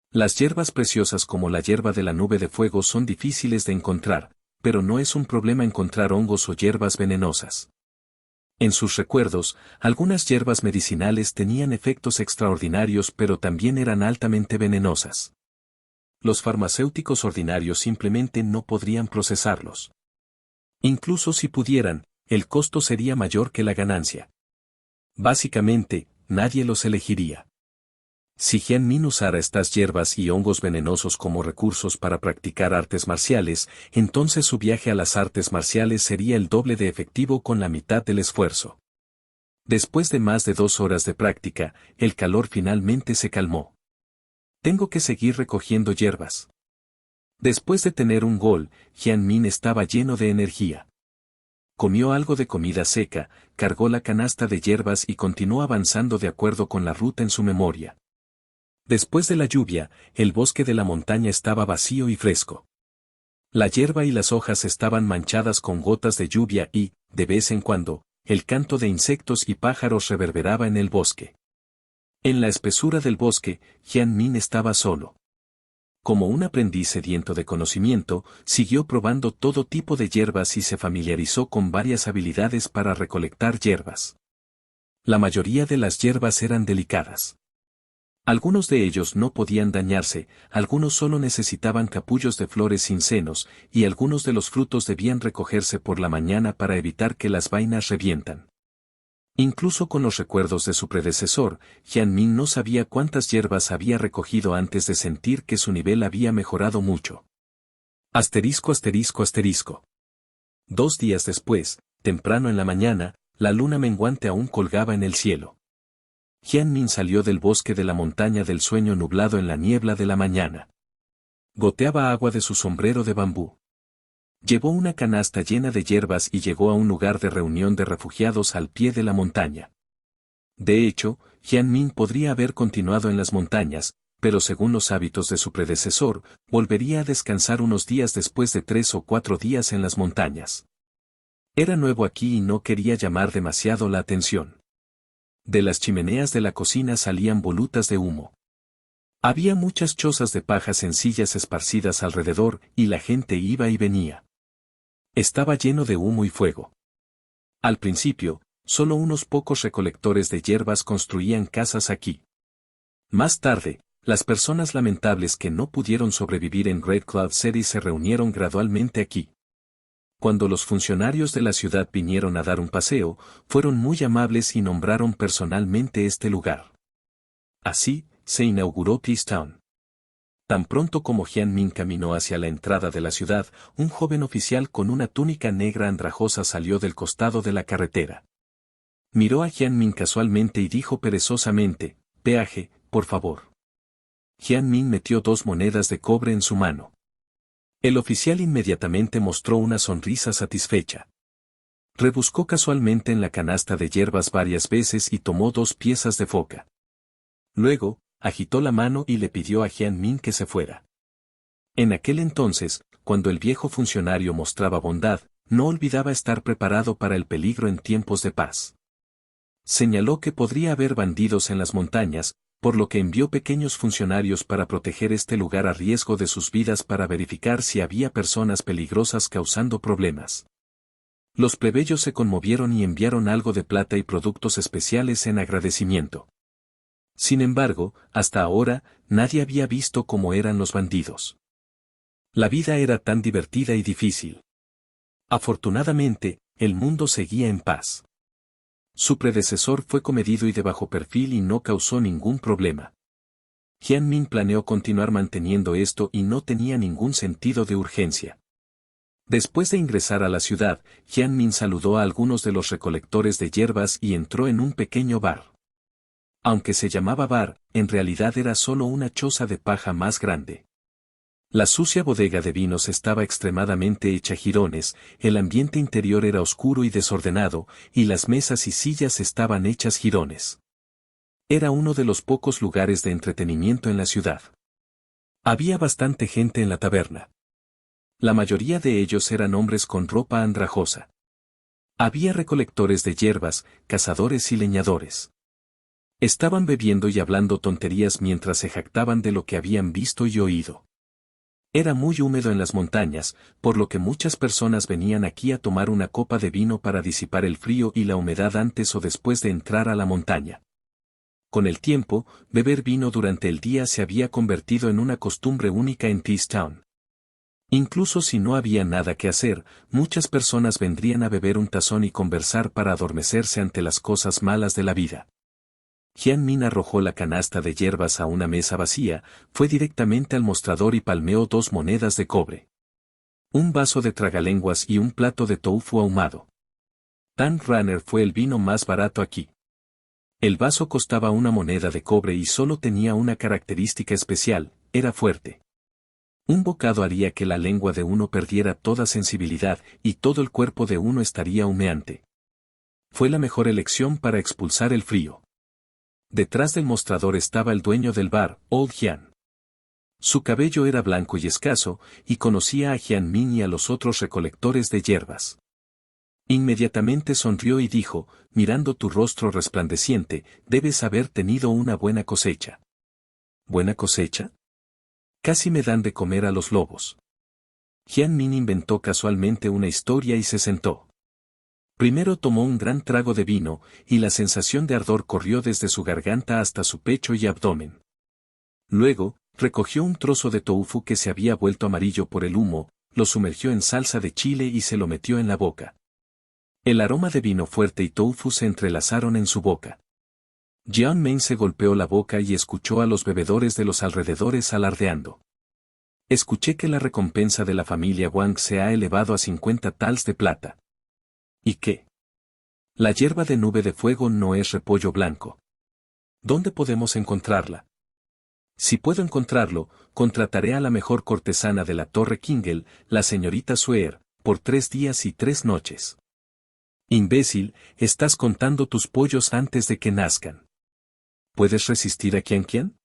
Las hierbas preciosas como la hierba de la nube de fuego son difíciles de encontrar, pero no es un problema encontrar hongos o hierbas venenosas. En sus recuerdos, algunas hierbas medicinales tenían efectos extraordinarios pero también eran altamente venenosas. Los farmacéuticos ordinarios simplemente no podrían procesarlos. Incluso si pudieran, el costo sería mayor que la ganancia. Básicamente, nadie los elegiría. Si Jian Min usara estas hierbas y hongos venenosos como recursos para practicar artes marciales, entonces su viaje a las artes marciales sería el doble de efectivo con la mitad del esfuerzo. Después de más de 2 horas de práctica, el calor finalmente se calmó. Tengo que seguir recogiendo hierbas. Después de tener un gol, Jian Min estaba lleno de energía. Comió algo de comida seca, cargó la canasta de hierbas y continuó avanzando de acuerdo con la ruta en su memoria. Después de la lluvia, el bosque de la montaña estaba vacío y fresco. La hierba y las hojas estaban manchadas con gotas de lluvia y, de vez en cuando, el canto de insectos y pájaros reverberaba en el bosque. En la espesura del bosque, Jian Min estaba solo. Como un aprendiz sediento de conocimiento, siguió probando todo tipo de hierbas y se familiarizó con varias habilidades para recolectar hierbas. La mayoría de las hierbas eran delicadas. Algunos de ellos no podían dañarse, algunos solo necesitaban capullos de flores sin senos, y algunos de los frutos debían recogerse por la mañana para evitar que las vainas revientan. Incluso con los recuerdos de su predecesor, Jian Min no sabía cuántas hierbas había recogido antes de sentir que su nivel había mejorado mucho. Asterisco asterisco asterisco. 2 días después, temprano en la mañana, la luna menguante aún colgaba en el cielo. Jian Min salió del bosque de la montaña del sueño nublado en la niebla de la mañana. Goteaba agua de su sombrero de bambú. Llevó una canasta llena de hierbas y llegó a un lugar de reunión de refugiados al pie de la montaña. De hecho, Jian Min podría haber continuado en las montañas, pero según los hábitos de su predecesor, volvería a descansar unos días después de 3 o 4 días en las montañas. Era nuevo aquí y no quería llamar demasiado la atención. De las chimeneas de la cocina salían volutas de humo. Había muchas chozas de paja sencillas esparcidas alrededor y la gente iba y venía. Estaba lleno de humo y fuego. Al principio, solo unos pocos recolectores de hierbas construían casas aquí. Más tarde, las personas lamentables que no pudieron sobrevivir en Red Cloud City se reunieron gradualmente aquí. Cuando los funcionarios de la ciudad vinieron a dar un paseo, fueron muy amables y nombraron personalmente este lugar. Así, se inauguró Peacetown. Tan pronto como Hyun-min caminó hacia la entrada de la ciudad, un joven oficial con una túnica negra andrajosa salió del costado de la carretera. Miró a Hyun-min casualmente y dijo perezosamente, «Peaje, por favor». Hyun-min metió 2 monedas de cobre en su mano. El oficial inmediatamente mostró una sonrisa satisfecha. Rebuscó casualmente en la canasta de hierbas varias veces y tomó 2 piezas de foca. Luego, agitó la mano y le pidió a Hyun-min que se fuera. En aquel entonces, cuando el viejo funcionario mostraba bondad, no olvidaba estar preparado para el peligro en tiempos de paz. Señaló que podría haber bandidos en las montañas, por lo que envió pequeños funcionarios para proteger este lugar a riesgo de sus vidas para verificar si había personas peligrosas causando problemas. Los plebeyos se conmovieron y enviaron algo de plata y productos especiales en agradecimiento. Sin embargo, hasta ahora, nadie había visto cómo eran los bandidos. La vida era tan divertida y difícil. Afortunadamente, el mundo seguía en paz. Su predecesor fue comedido y de bajo perfil y no causó ningún problema. Hyun-min planeó continuar manteniendo esto y no tenía ningún sentido de urgencia. Después de ingresar a la ciudad, Hyun-min saludó a algunos de los recolectores de hierbas y entró en un pequeño bar. Aunque se llamaba bar, en realidad era solo una choza de paja más grande. La sucia bodega de vinos estaba extremadamente hecha jirones, el ambiente interior era oscuro y desordenado, y las mesas y sillas estaban hechas jirones. Era uno de los pocos lugares de entretenimiento en la ciudad. Había bastante gente en la taberna. La mayoría de ellos eran hombres con ropa andrajosa. Había recolectores de hierbas, cazadores y leñadores. Estaban bebiendo y hablando tonterías mientras se jactaban de lo que habían visto y oído. Era muy húmedo en las montañas, por lo que muchas personas venían aquí a tomar una copa de vino para disipar el frío y la humedad antes o después de entrar a la montaña. Con el tiempo, beber vino durante el día se había convertido en una costumbre única en Peacetown. Incluso si no había nada que hacer, muchas personas vendrían a beber un tazón y conversar para adormecerse ante las cosas malas de la vida. Hyun-min arrojó la canasta de hierbas a una mesa vacía, fue directamente al mostrador y palmeó 2 monedas de cobre. Un vaso de tragalenguas y un plato de tofu ahumado. Tan Runner fue el vino más barato aquí. El vaso costaba 1 moneda de cobre y solo tenía una característica especial, era fuerte. Un bocado haría que la lengua de uno perdiera toda sensibilidad y todo el cuerpo de uno estaría humeante. Fue la mejor elección para expulsar el frío. Detrás del mostrador estaba el dueño del bar, Old Hyun. Su cabello era blanco y escaso, y conocía a Hyun-min y a los otros recolectores de hierbas. Inmediatamente sonrió y dijo, mirando tu rostro resplandeciente, debes haber tenido una buena cosecha. ¿Buena cosecha? Casi me dan de comer a los lobos. Hyun-min inventó casualmente una historia y se sentó. Primero tomó un gran trago de vino, y la sensación de ardor corrió desde su garganta hasta su pecho y abdomen. Luego, recogió un trozo de tofu que se había vuelto amarillo por el humo, lo sumergió en salsa de chile y se lo metió en la boca. El aroma de vino fuerte y tofu se entrelazaron en su boca. Hyun-min se golpeó la boca y escuchó a los bebedores de los alrededores alardeando. Escuché que la recompensa de la familia Wang se ha elevado a 50 tals de plata. ¿Y qué? La hierba de nube de fuego no es repollo blanco. ¿Dónde podemos encontrarla? Si puedo encontrarlo, contrataré a la mejor cortesana de la Torre Kingel, la señorita Suer, por 3 días y 3 noches. Imbécil, estás contando tus pollos antes de que nazcan. ¿Puedes resistir a quién?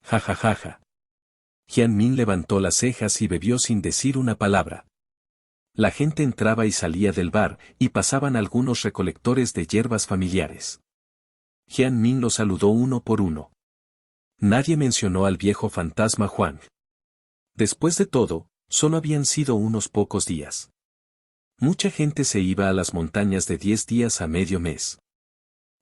Ja ja ja ja. Hyun-min levantó las cejas y bebió sin decir una palabra. La gente entraba y salía del bar, y pasaban algunos recolectores de hierbas familiares. Jian Min los saludó uno por uno. Nadie mencionó al viejo fantasma Huang. Después de todo, solo habían sido unos pocos días. Mucha gente se iba a las montañas de 10 días a medio mes.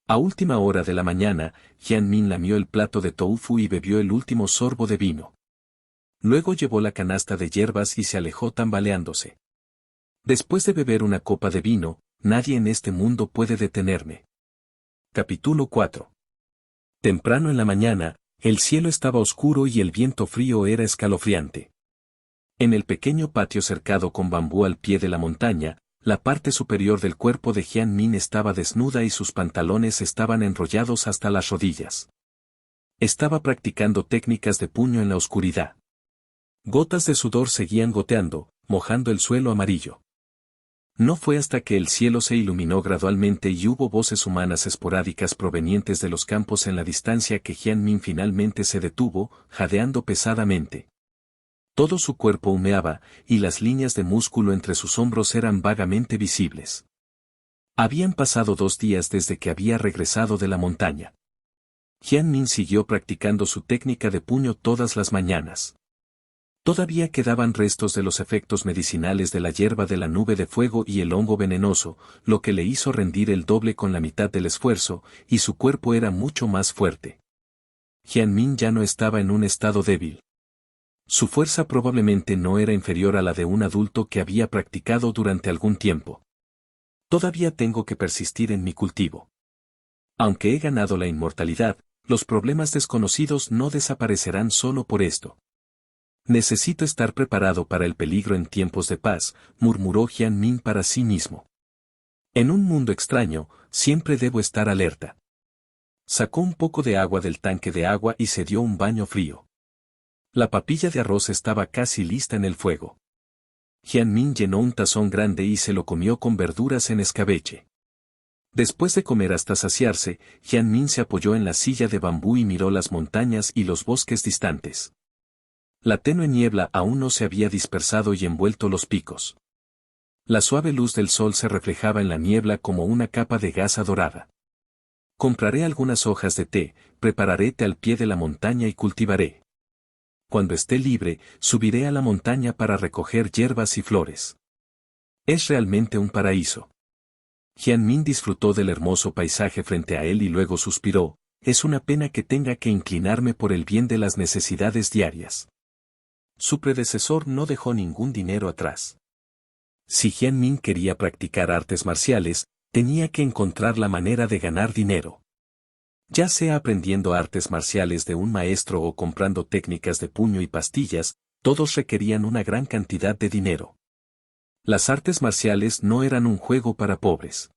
A última hora de la mañana, Jian Min lamió el plato de tofu y bebió el último sorbo de vino. Luego llevó la canasta de hierbas y se alejó tambaleándose. Después de beber una copa de vino, nadie en este mundo puede detenerme. Capítulo 4. Temprano en la mañana, el cielo estaba oscuro y el viento frío era escalofriante. En el pequeño patio cercado con bambú al pie de la montaña, la parte superior del cuerpo de Jian Min estaba desnuda y sus pantalones estaban enrollados hasta las rodillas. Estaba practicando técnicas de puño en la oscuridad. Gotas de sudor seguían goteando, mojando el suelo amarillo. No fue hasta que el cielo se iluminó gradualmente y hubo voces humanas esporádicas provenientes de los campos en la distancia que Jian Min finalmente se detuvo, jadeando pesadamente. Todo su cuerpo humeaba, y las líneas de músculo entre sus hombros eran vagamente visibles. Habían pasado 2 días desde que había regresado de la montaña. Jian Min siguió practicando su técnica de puño todas las mañanas. Todavía quedaban restos de los efectos medicinales de la hierba de la nube de fuego y el hongo venenoso, lo que le hizo rendir el doble con la mitad del esfuerzo, y su cuerpo era mucho más fuerte. Jian Min ya no estaba en un estado débil. Su fuerza probablemente no era inferior a la de un adulto que había practicado durante algún tiempo. Todavía tengo que persistir en mi cultivo. Aunque he ganado la inmortalidad, los problemas desconocidos no desaparecerán solo por esto. Necesito estar preparado para el peligro en tiempos de paz, murmuró Jian Min para sí mismo. En un mundo extraño, siempre debo estar alerta. Sacó un poco de agua del tanque de agua y se dio un baño frío. La papilla de arroz estaba casi lista en el fuego. Jian Min llenó un tazón grande y se lo comió con verduras en escabeche. Después de comer hasta saciarse, Jian Min se apoyó en la silla de bambú y miró las montañas y los bosques distantes. La tenue niebla aún no se había dispersado y envuelto los picos. La suave luz del sol se reflejaba en la niebla como una capa de gasa dorada. Compraré algunas hojas de té, prepararé té al pie de la montaña y cultivaré. Cuando esté libre, subiré a la montaña para recoger hierbas y flores. Es realmente un paraíso. Jian Min disfrutó del hermoso paisaje frente a él y luego suspiró, es una pena que tenga que inclinarme por el bien de las necesidades diarias. Su predecesor no dejó ningún dinero atrás. Si Jian Min quería practicar artes marciales, tenía que encontrar la manera de ganar dinero. Ya sea aprendiendo artes marciales de un maestro o comprando técnicas de puño y pastillas, todos requerían una gran cantidad de dinero. Las artes marciales no eran un juego para pobres.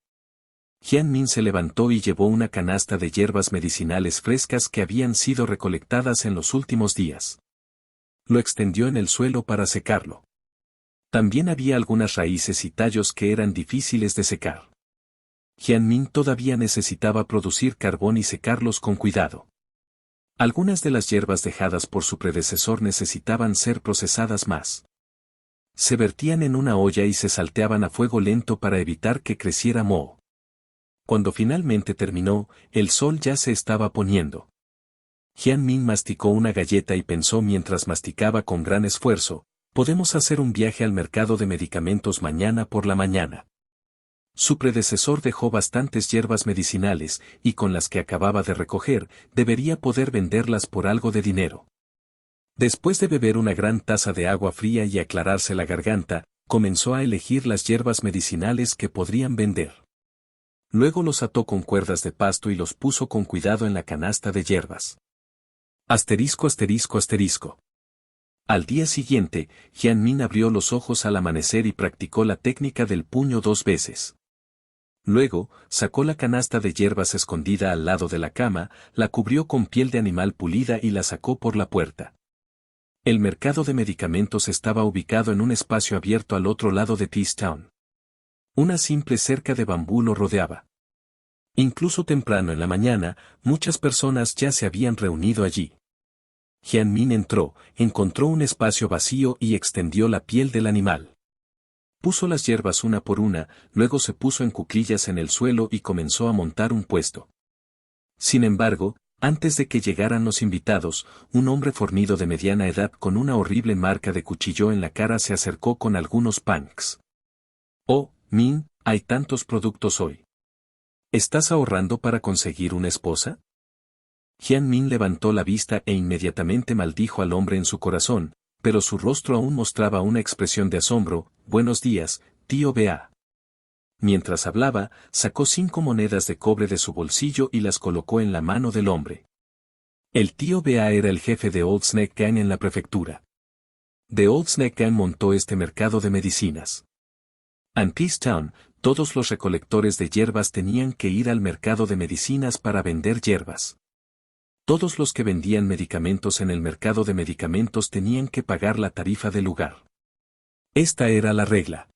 Jian Min se levantó y llevó una canasta de hierbas medicinales frescas que habían sido recolectadas en los últimos días. Lo extendió en el suelo para secarlo. También había algunas raíces y tallos que eran difíciles de secar. Jian Min todavía necesitaba producir carbón y secarlos con cuidado. Algunas de las hierbas dejadas por su predecesor necesitaban ser procesadas más. Se vertían en una olla y se salteaban a fuego lento para evitar que creciera moho. Cuando finalmente terminó, el sol ya se estaba poniendo. Jian Min masticó una galleta y pensó mientras masticaba con gran esfuerzo, podemos hacer un viaje al mercado de medicamentos mañana por la mañana. Su predecesor dejó bastantes hierbas medicinales, y con las que acababa de recoger, debería poder venderlas por algo de dinero. Después de beber una gran taza de agua fría y aclararse la garganta, comenzó a elegir las hierbas medicinales que podrían vender. Luego los ató con cuerdas de pasto y los puso con cuidado en la canasta de hierbas. Asterisco asterisco asterisco. Al día siguiente, Jian Min abrió los ojos al amanecer y practicó la técnica del puño 2 veces. Luego, sacó la canasta de hierbas escondida al lado de la cama, la cubrió con piel de animal pulida y la sacó por la puerta. El mercado de medicamentos estaba ubicado en un espacio abierto al otro lado de Peace Town. Una simple cerca de bambú lo rodeaba. Incluso temprano en la mañana, muchas personas ya se habían reunido allí. Jian Min entró, encontró un espacio vacío y extendió la piel del animal. Puso las hierbas una por una, luego se puso en cuclillas en el suelo y comenzó a montar un puesto. Sin embargo, antes de que llegaran los invitados, un hombre fornido de mediana edad con una horrible marca de cuchillo en la cara se acercó con algunos punks. «Oh, Min, hay tantos productos hoy. ¿Estás ahorrando para conseguir una esposa?» Jian Min levantó la vista e inmediatamente maldijo al hombre en su corazón, pero su rostro aún mostraba una expresión de asombro. «Buenos días, tío Bea». Mientras hablaba, sacó 5 monedas de cobre de su bolsillo y las colocó en la mano del hombre. El tío Bea era el jefe de Old Snake Gang en la prefectura. De Old Snake Gang montó este mercado de medicinas. En Peace Town, todos los recolectores de hierbas tenían que ir al mercado de medicinas para vender hierbas. Todos los que vendían medicamentos en el mercado de medicamentos tenían que pagar la tarifa del lugar. Esta era la regla.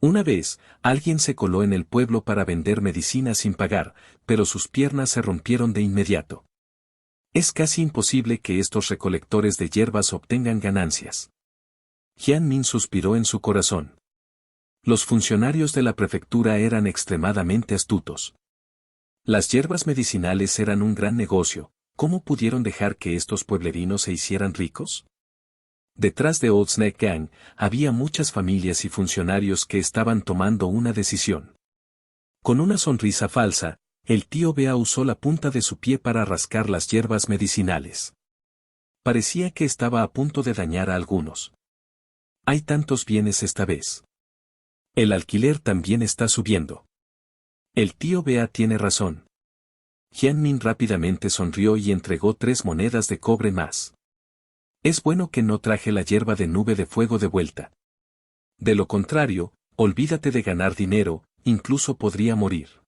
Una vez, alguien se coló en el pueblo para vender medicina sin pagar, pero sus piernas se rompieron de inmediato. Es casi imposible que estos recolectores de hierbas obtengan ganancias. Jian Min suspiró en su corazón. Los funcionarios de la prefectura eran extremadamente astutos. Las hierbas medicinales eran un gran negocio. ¿Cómo pudieron dejar que estos pueblerinos se hicieran ricos? Detrás de Old Snake Gang, había muchas familias y funcionarios que estaban tomando una decisión. Con una sonrisa falsa, el tío Bea usó la punta de su pie para rascar las hierbas medicinales. Parecía que estaba a punto de dañar a algunos. Hay tantos bienes esta vez. El alquiler también está subiendo. El tío Bea tiene razón. Jian Min rápidamente sonrió y entregó 3 monedas de cobre más. Es bueno que no traje la hierba de nube de fuego de vuelta. De lo contrario, olvídate de ganar dinero, incluso podría morir.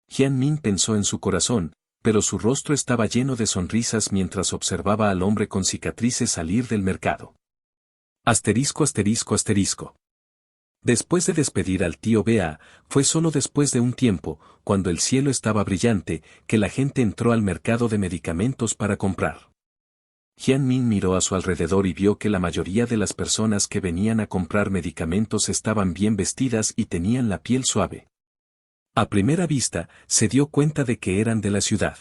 Jian Min pensó en su corazón, pero su rostro estaba lleno de sonrisas mientras observaba al hombre con cicatrices salir del mercado. Asterisco asterisco asterisco. Después de despedir al tío Bea, fue solo después de un tiempo, cuando el cielo estaba brillante, que la gente entró al mercado de medicamentos para comprar. Jian Min miró a su alrededor y vio que la mayoría de las personas que venían a comprar medicamentos estaban bien vestidas y tenían la piel suave. A primera vista, se dio cuenta de que eran de la ciudad.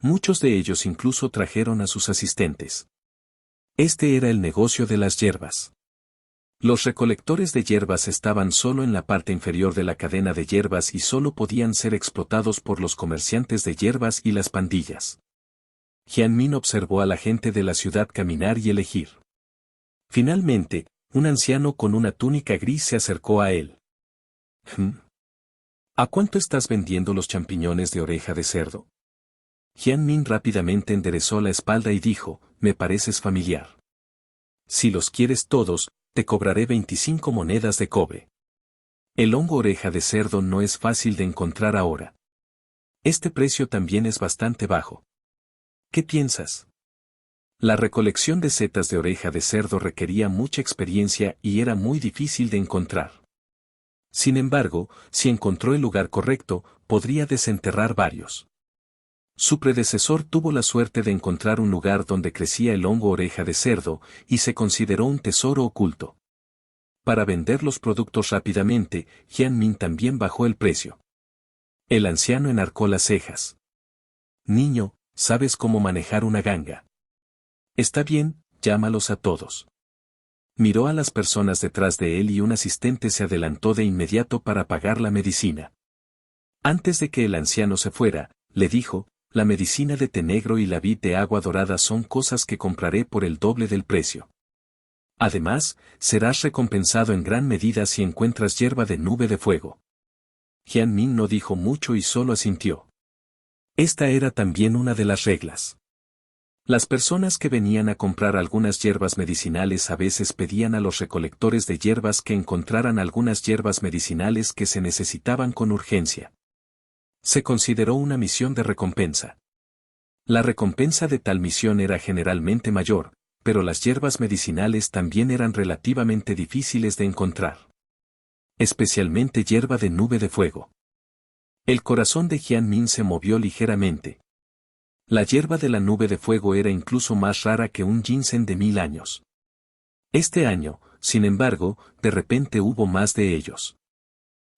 Muchos de ellos incluso trajeron a sus asistentes. Este era el negocio de las hierbas. Los recolectores de hierbas estaban solo en la parte inferior de la cadena de hierbas y solo podían ser explotados por los comerciantes de hierbas y las pandillas. Jian Min observó a la gente de la ciudad caminar y elegir. Finalmente, un anciano con una túnica gris se acercó a él. ¿A cuánto estás vendiendo los champiñones de oreja de cerdo? Jian Min rápidamente enderezó la espalda y dijo, me pareces familiar. Si los quieres todos, te cobraré 25 monedas de cobre. El hongo oreja de cerdo no es fácil de encontrar ahora. Este precio también es bastante bajo. ¿Qué piensas? La recolección de setas de oreja de cerdo requería mucha experiencia y era muy difícil de encontrar. Sin embargo, si encontró el lugar correcto, podría desenterrar varios. Su predecesor tuvo la suerte de encontrar un lugar donde crecía el hongo oreja de cerdo, y se consideró un tesoro oculto. Para vender los productos rápidamente, Jian Min también bajó el precio. El anciano enarcó las cejas. Niño, ¿sabes cómo manejar una ganga? Está bien, llámalos a todos. Miró a las personas detrás de él y un asistente se adelantó de inmediato para pagar la medicina. Antes de que el anciano se fuera, le dijo, la medicina de té negro y la vid de agua dorada son cosas que compraré por el doble del precio. Además, serás recompensado en gran medida si encuentras hierba de nube de fuego. Jian Min no dijo mucho y solo asintió. Esta era también una de las reglas. Las personas que venían a comprar algunas hierbas medicinales a veces pedían a los recolectores de hierbas que encontraran algunas hierbas medicinales que se necesitaban con urgencia. Se consideró una misión de recompensa. La recompensa de tal misión era generalmente mayor, pero las hierbas medicinales también eran relativamente difíciles de encontrar. Especialmente hierba de nube de fuego. El corazón de Jian Min se movió ligeramente. La hierba de la nube de fuego era incluso más rara que un ginseng de 1000 años. Este año, sin embargo, de repente hubo más de ellos.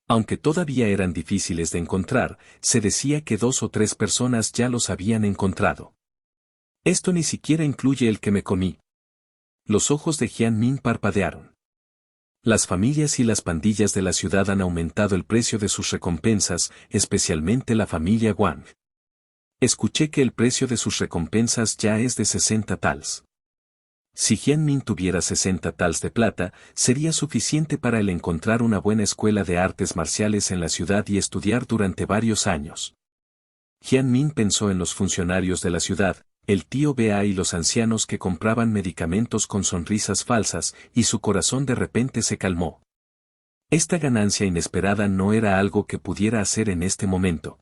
Aunque todavía eran difíciles de encontrar, se decía que 2 o 3 personas ya los habían encontrado. Esto ni siquiera incluye el que me comí. Los ojos de Jian Min parpadearon. Las familias y las pandillas de la ciudad han aumentado el precio de sus recompensas, especialmente la familia Wang. Escuché que el precio de sus recompensas ya es de 60 tals. Si Jian Min tuviera 60 tals de plata, sería suficiente para él encontrar una buena escuela de artes marciales en la ciudad y estudiar durante varios años. Jian Min pensó en los funcionarios de la ciudad, el tío Ba y los ancianos que compraban medicamentos con sonrisas falsas, y su corazón de repente se calmó. Esta ganancia inesperada no era algo que pudiera hacer en este momento.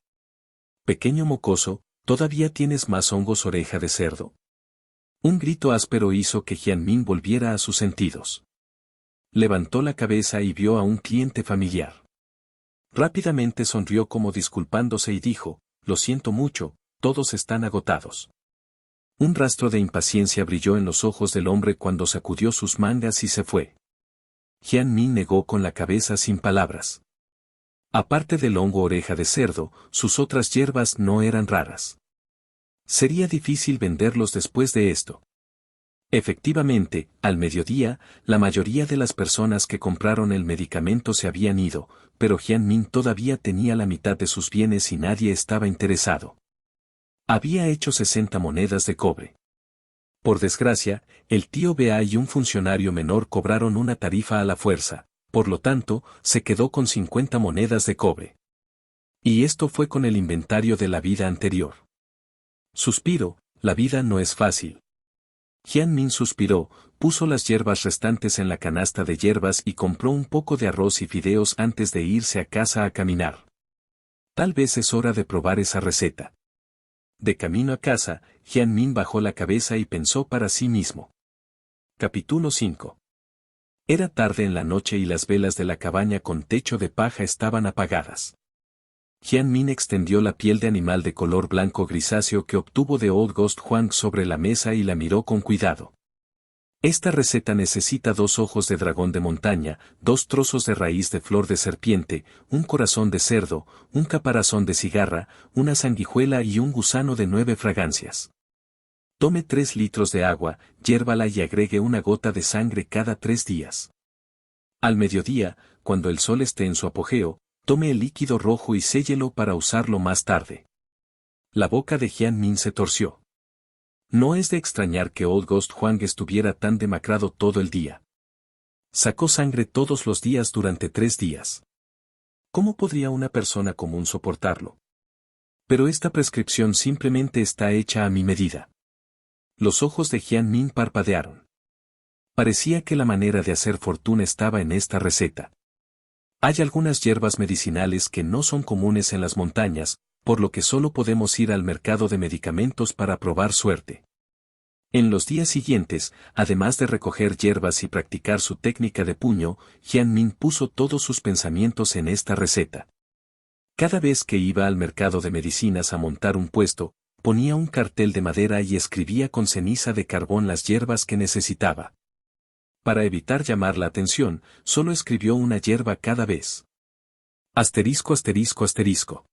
Pequeño mocoso, ¿todavía tienes más hongos oreja de cerdo? Un grito áspero hizo que Jian Min volviera a sus sentidos. Levantó la cabeza y vio a un cliente familiar. Rápidamente sonrió como disculpándose y dijo, lo siento mucho, todos están agotados. Un rastro de impaciencia brilló en los ojos del hombre cuando sacudió sus mangas y se fue. Jian Min negó con la cabeza sin palabras. Aparte del hongo oreja de cerdo, sus otras hierbas no eran raras. Sería difícil venderlos después de esto. Efectivamente, al mediodía, la mayoría de las personas que compraron el medicamento se habían ido, pero Jian Min todavía tenía la mitad de sus bienes y nadie estaba interesado. Había hecho 60 monedas de cobre. Por desgracia, el tío Ba y un funcionario menor cobraron una tarifa a la fuerza, por lo tanto, se quedó con 50 monedas de cobre. Y esto fue con el inventario de la vida anterior. Suspiro, la vida no es fácil. Jian Min suspiró, puso las hierbas restantes en la canasta de hierbas y compró un poco de arroz y fideos antes de irse a casa a caminar. Tal vez es hora de probar esa receta. De camino a casa, Jian Min bajó la cabeza y pensó para sí mismo. Capítulo 5. Era tarde en la noche y las velas de la cabaña con techo de paja estaban apagadas. Jian Min extendió la piel de animal de color blanco grisáceo que obtuvo de Old Ghost Huang sobre la mesa y la miró con cuidado. Esta receta necesita 2 ojos de dragón de montaña, 2 trozos de raíz de flor de serpiente, un corazón de cerdo, un caparazón de cigarra, una sanguijuela y un gusano de 9 fragancias. Tome 3 litros de agua, hiérvala y agregue una gota de sangre cada 3 días. Al mediodía, cuando el sol esté en su apogeo, tome el líquido rojo y séllelo para usarlo más tarde. La boca de Jian Min se torció. No es de extrañar que Old Ghost Huang estuviera tan demacrado todo el día. Sacó sangre todos los días durante 3 días. ¿Cómo podría una persona común soportarlo? Pero esta prescripción simplemente está hecha a mi medida. Los ojos de Jian Min parpadearon. Parecía que la manera de hacer fortuna estaba en esta receta. Hay algunas hierbas medicinales que no son comunes en las montañas, por lo que solo podemos ir al mercado de medicamentos para probar suerte. En los días siguientes, además de recoger hierbas y practicar su técnica de puño, Jian Min puso todos sus pensamientos en esta receta. Cada vez que iba al mercado de medicinas a montar un puesto, ponía un cartel de madera y escribía con ceniza de carbón las hierbas que necesitaba. Para evitar llamar la atención, solo escribió una hierba cada vez. Asterisco asterisco asterisco.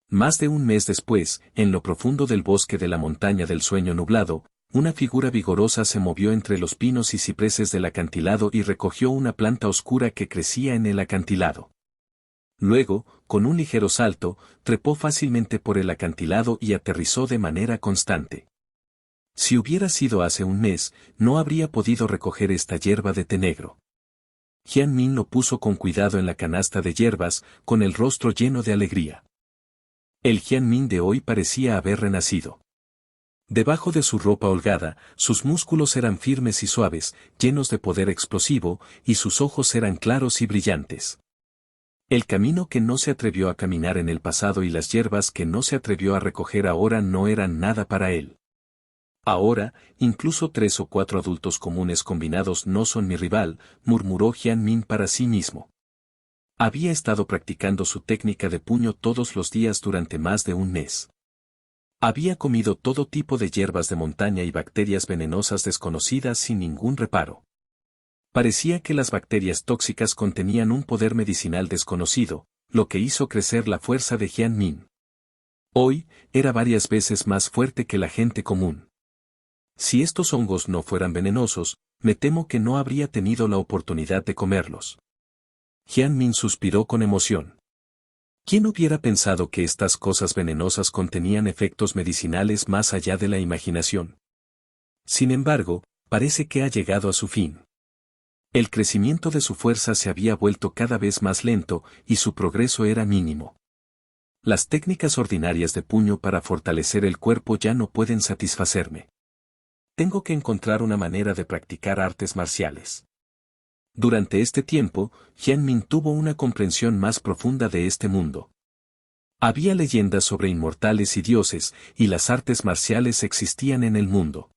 Más de un mes después, en lo profundo del bosque de la montaña del sueño nublado, una figura vigorosa se movió entre los pinos y cipreses del acantilado y recogió una planta oscura que crecía en el acantilado. Luego, con un ligero salto, trepó fácilmente por el acantilado y aterrizó de manera constante. Si hubiera sido hace un mes, no habría podido recoger esta hierba de té negro. Jian Min lo puso con cuidado en la canasta de hierbas, con el rostro lleno de alegría. El Jian Min de hoy parecía haber renacido. Debajo de su ropa holgada, sus músculos eran firmes y suaves, llenos de poder explosivo, y sus ojos eran claros y brillantes. El camino que no se atrevió a caminar en el pasado y las hierbas que no se atrevió a recoger ahora no eran nada para él. Ahora, incluso 3 o 4 adultos comunes combinados no son mi rival, murmuró Jian Min para sí mismo. Había estado practicando su técnica de puño todos los días durante más de un mes. Había comido todo tipo de hierbas de montaña y bacterias venenosas desconocidas sin ningún reparo. Parecía que las bacterias tóxicas contenían un poder medicinal desconocido, lo que hizo crecer la fuerza de Jian Min. Hoy, era varias veces más fuerte que la gente común. Si estos hongos no fueran venenosos, me temo que no habría tenido la oportunidad de comerlos. Jian Min suspiró con emoción. ¿Quién hubiera pensado que estas cosas venenosas contenían efectos medicinales más allá de la imaginación? Sin embargo, parece que ha llegado a su fin. El crecimiento de su fuerza se había vuelto cada vez más lento y su progreso era mínimo. Las técnicas ordinarias de puño para fortalecer el cuerpo ya no pueden satisfacerme. Tengo que encontrar una manera de practicar artes marciales. Durante este tiempo, Jian Min tuvo una comprensión más profunda de este mundo. Había leyendas sobre inmortales y dioses, y las artes marciales existían en el mundo.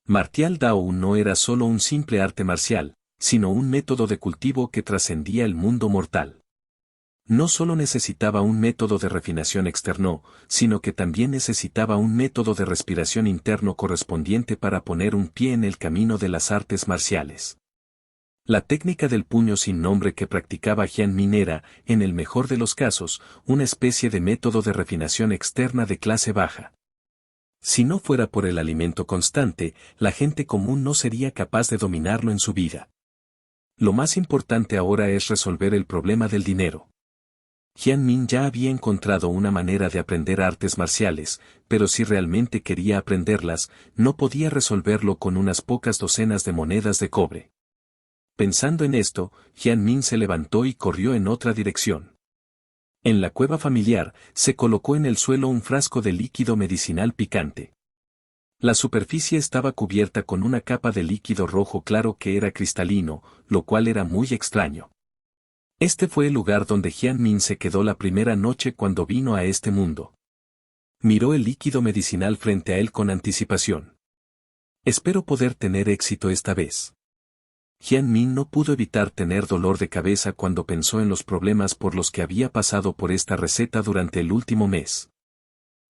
Martial Dao no era solo un simple arte marcial, sino un método de cultivo que trascendía el mundo mortal. No solo necesitaba un método de refinación externo, sino que también necesitaba un método de respiración interno correspondiente para poner un pie en el camino de las artes marciales. La técnica del puño sin nombre que practicaba Jian Min era, en el mejor de los casos, una especie de método de refinación externa de clase baja. Si no fuera por el alimento constante, la gente común no sería capaz de dominarlo en su vida. Lo más importante ahora es resolver el problema del dinero. Jian Min ya había encontrado una manera de aprender artes marciales, pero si realmente quería aprenderlas, no podía resolverlo con unas pocas docenas de monedas de cobre. Pensando en esto, Jian Min se levantó y corrió en otra dirección. En la cueva familiar, se colocó en el suelo un frasco de líquido medicinal picante. La superficie estaba cubierta con una capa de líquido rojo claro que era cristalino, lo cual era muy extraño. Este fue el lugar donde Jian Min se quedó la primera noche cuando vino a este mundo. Miró el líquido medicinal frente a él con anticipación. Espero poder tener éxito esta vez. Jian Min no pudo evitar tener dolor de cabeza cuando pensó en los problemas por los que había pasado por esta receta durante el último mes.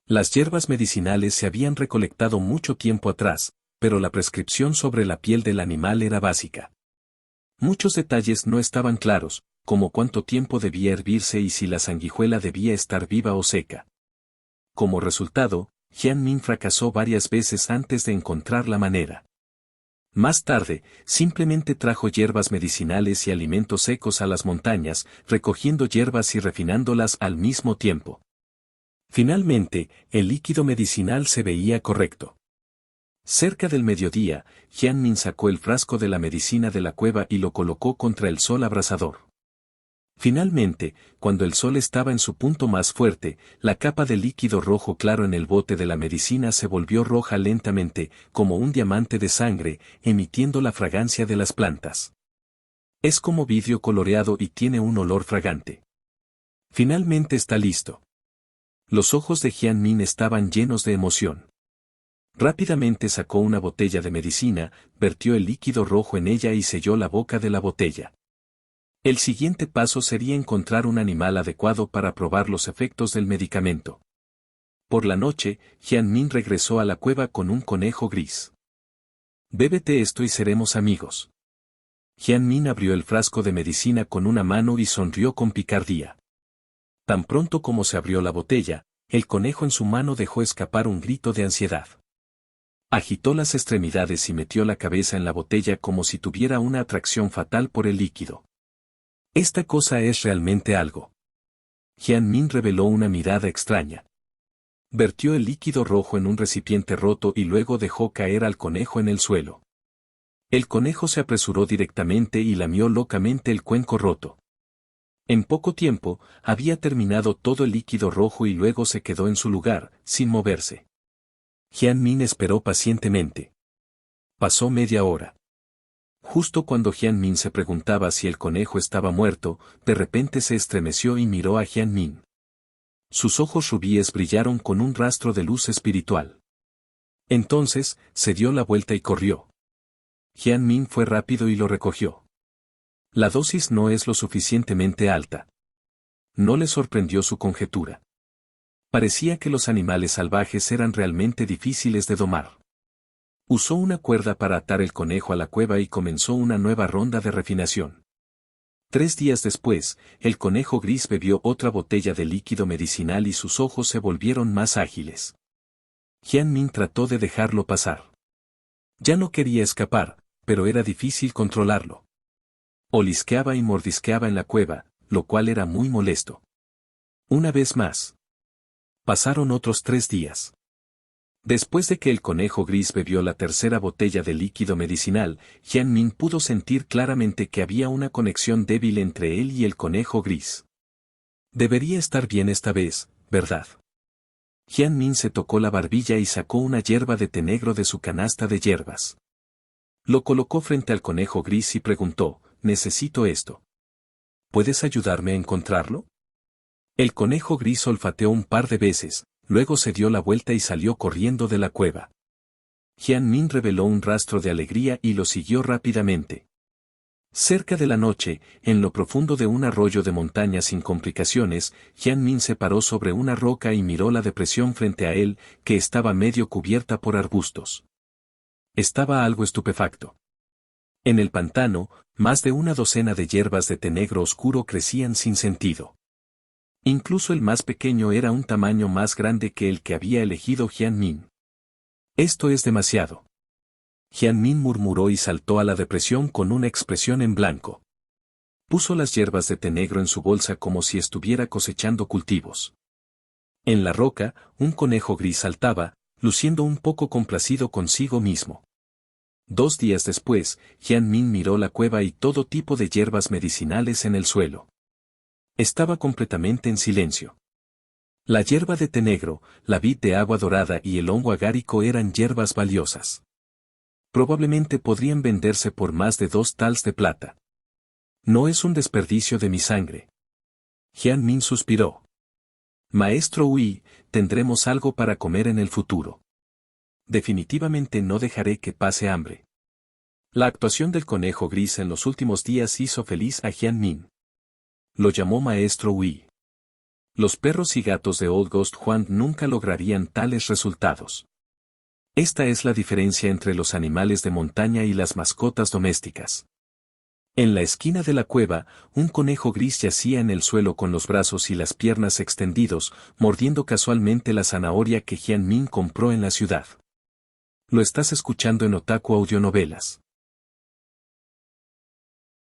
Las hierbas medicinales se habían recolectado mucho tiempo atrás, pero la prescripción sobre la piel del animal era básica. Muchos detalles no estaban claros, como cuánto tiempo debía hervirse y si la sanguijuela debía estar viva o seca. Como resultado, Jian Min fracasó varias veces antes de encontrar la manera. Más tarde, simplemente trajo hierbas medicinales y alimentos secos a las montañas, recogiendo hierbas y refinándolas al mismo tiempo. Finalmente, el líquido medicinal se veía correcto. Cerca del mediodía, Jian Min sacó el frasco de la medicina de la cueva y lo colocó contra el sol abrasador. Finalmente, cuando el sol estaba en su punto más fuerte, la capa de líquido rojo claro en el bote de la medicina se volvió roja lentamente, como un diamante de sangre, emitiendo la fragancia de las plantas. Es como vidrio coloreado y tiene un olor fragante. Finalmente está listo. Los ojos de Jian Min estaban llenos de emoción. Rápidamente sacó una botella de medicina, vertió el líquido rojo en ella y selló la boca de la botella. El siguiente paso sería encontrar un animal adecuado para probar los efectos del medicamento. Por la noche, Jian Min regresó a la cueva con un conejo gris. Bébete esto y seremos amigos. Jian Min abrió el frasco de medicina con una mano y sonrió con picardía. Tan pronto como se abrió la botella, el conejo en su mano dejó escapar un grito de ansiedad. Agitó las extremidades y metió la cabeza en la botella como si tuviera una atracción fatal por el líquido. Esta cosa es realmente algo. Jian Min reveló una mirada extraña. Vertió el líquido rojo en un recipiente roto y luego dejó caer al conejo en el suelo. El conejo se apresuró directamente y lamió locamente el cuenco roto. En poco tiempo, había terminado todo el líquido rojo y luego se quedó en su lugar, sin moverse. Jian Min esperó pacientemente. Pasó media hora. Justo cuando Jian Min se preguntaba si el conejo estaba muerto, de repente se estremeció y miró a Jian Min. Sus ojos rubíes brillaron con un rastro de luz espiritual. Entonces, se dio la vuelta y corrió. Jian Min fue rápido y lo recogió. La dosis no es lo suficientemente alta. No le sorprendió su conjetura. Parecía que los animales salvajes eran realmente difíciles de domar. Usó una cuerda para atar el conejo a la cueva y comenzó una nueva ronda de refinación. 3 días después, el conejo gris bebió otra botella de líquido medicinal y sus ojos se volvieron más ágiles. Jian Min trató de dejarlo pasar. Ya no quería escapar, pero era difícil controlarlo. Olisqueaba y mordisqueaba en la cueva, lo cual era muy molesto. Una vez más. Pasaron otros 3 días. Después de que el conejo gris bebió la tercera botella de líquido medicinal, Jian Min pudo sentir claramente que había una conexión débil entre él y el conejo gris. Debería estar bien esta vez, ¿verdad? Jian Min se tocó la barbilla y sacó una hierba de té negro de su canasta de hierbas. Lo colocó frente al conejo gris y preguntó, «Necesito esto. ¿Puedes ayudarme a encontrarlo?» El conejo gris olfateó un par de veces, luego se dio la vuelta y salió corriendo de la cueva. Jian Min reveló un rastro de alegría y lo siguió rápidamente. Cerca de la noche, en lo profundo de un arroyo de montaña sin complicaciones, Jian Min se paró sobre una roca y miró la depresión frente a él, que estaba medio cubierta por arbustos. Estaba algo estupefacto. En el pantano, más de una docena de hierbas de té negro oscuro crecían sin sentido. Incluso el más pequeño era un tamaño más grande que el que había elegido Jian Min. Esto es demasiado. Jian Min murmuró y saltó a la depresión con una expresión en blanco. Puso las hierbas de té negro en su bolsa como si estuviera cosechando cultivos. En la roca, un conejo gris saltaba, luciendo un poco complacido consigo mismo. 2 días después, Jian Min miró la cueva y todo tipo de hierbas medicinales en el suelo. Estaba completamente en silencio. La hierba de té negro, la vid de agua dorada y el hongo agárico eran hierbas valiosas. Probablemente podrían venderse por más de 2 tals de plata. No es un desperdicio de mi sangre. Jian Min suspiró. Maestro Hui, tendremos algo para comer en el futuro. Definitivamente no dejaré que pase hambre. La actuación del conejo gris en los últimos días hizo feliz a Jian Min. Lo llamó Maestro Hui. Los perros y gatos de Old Ghost Hunt nunca lograrían tales resultados. Esta es la diferencia entre los animales de montaña y las mascotas domésticas. En la esquina de la cueva, un conejo gris yacía en el suelo con los brazos y las piernas extendidos, mordiendo casualmente la zanahoria que Jian Min compró en la ciudad. Lo estás escuchando en Otaku Audionovelas.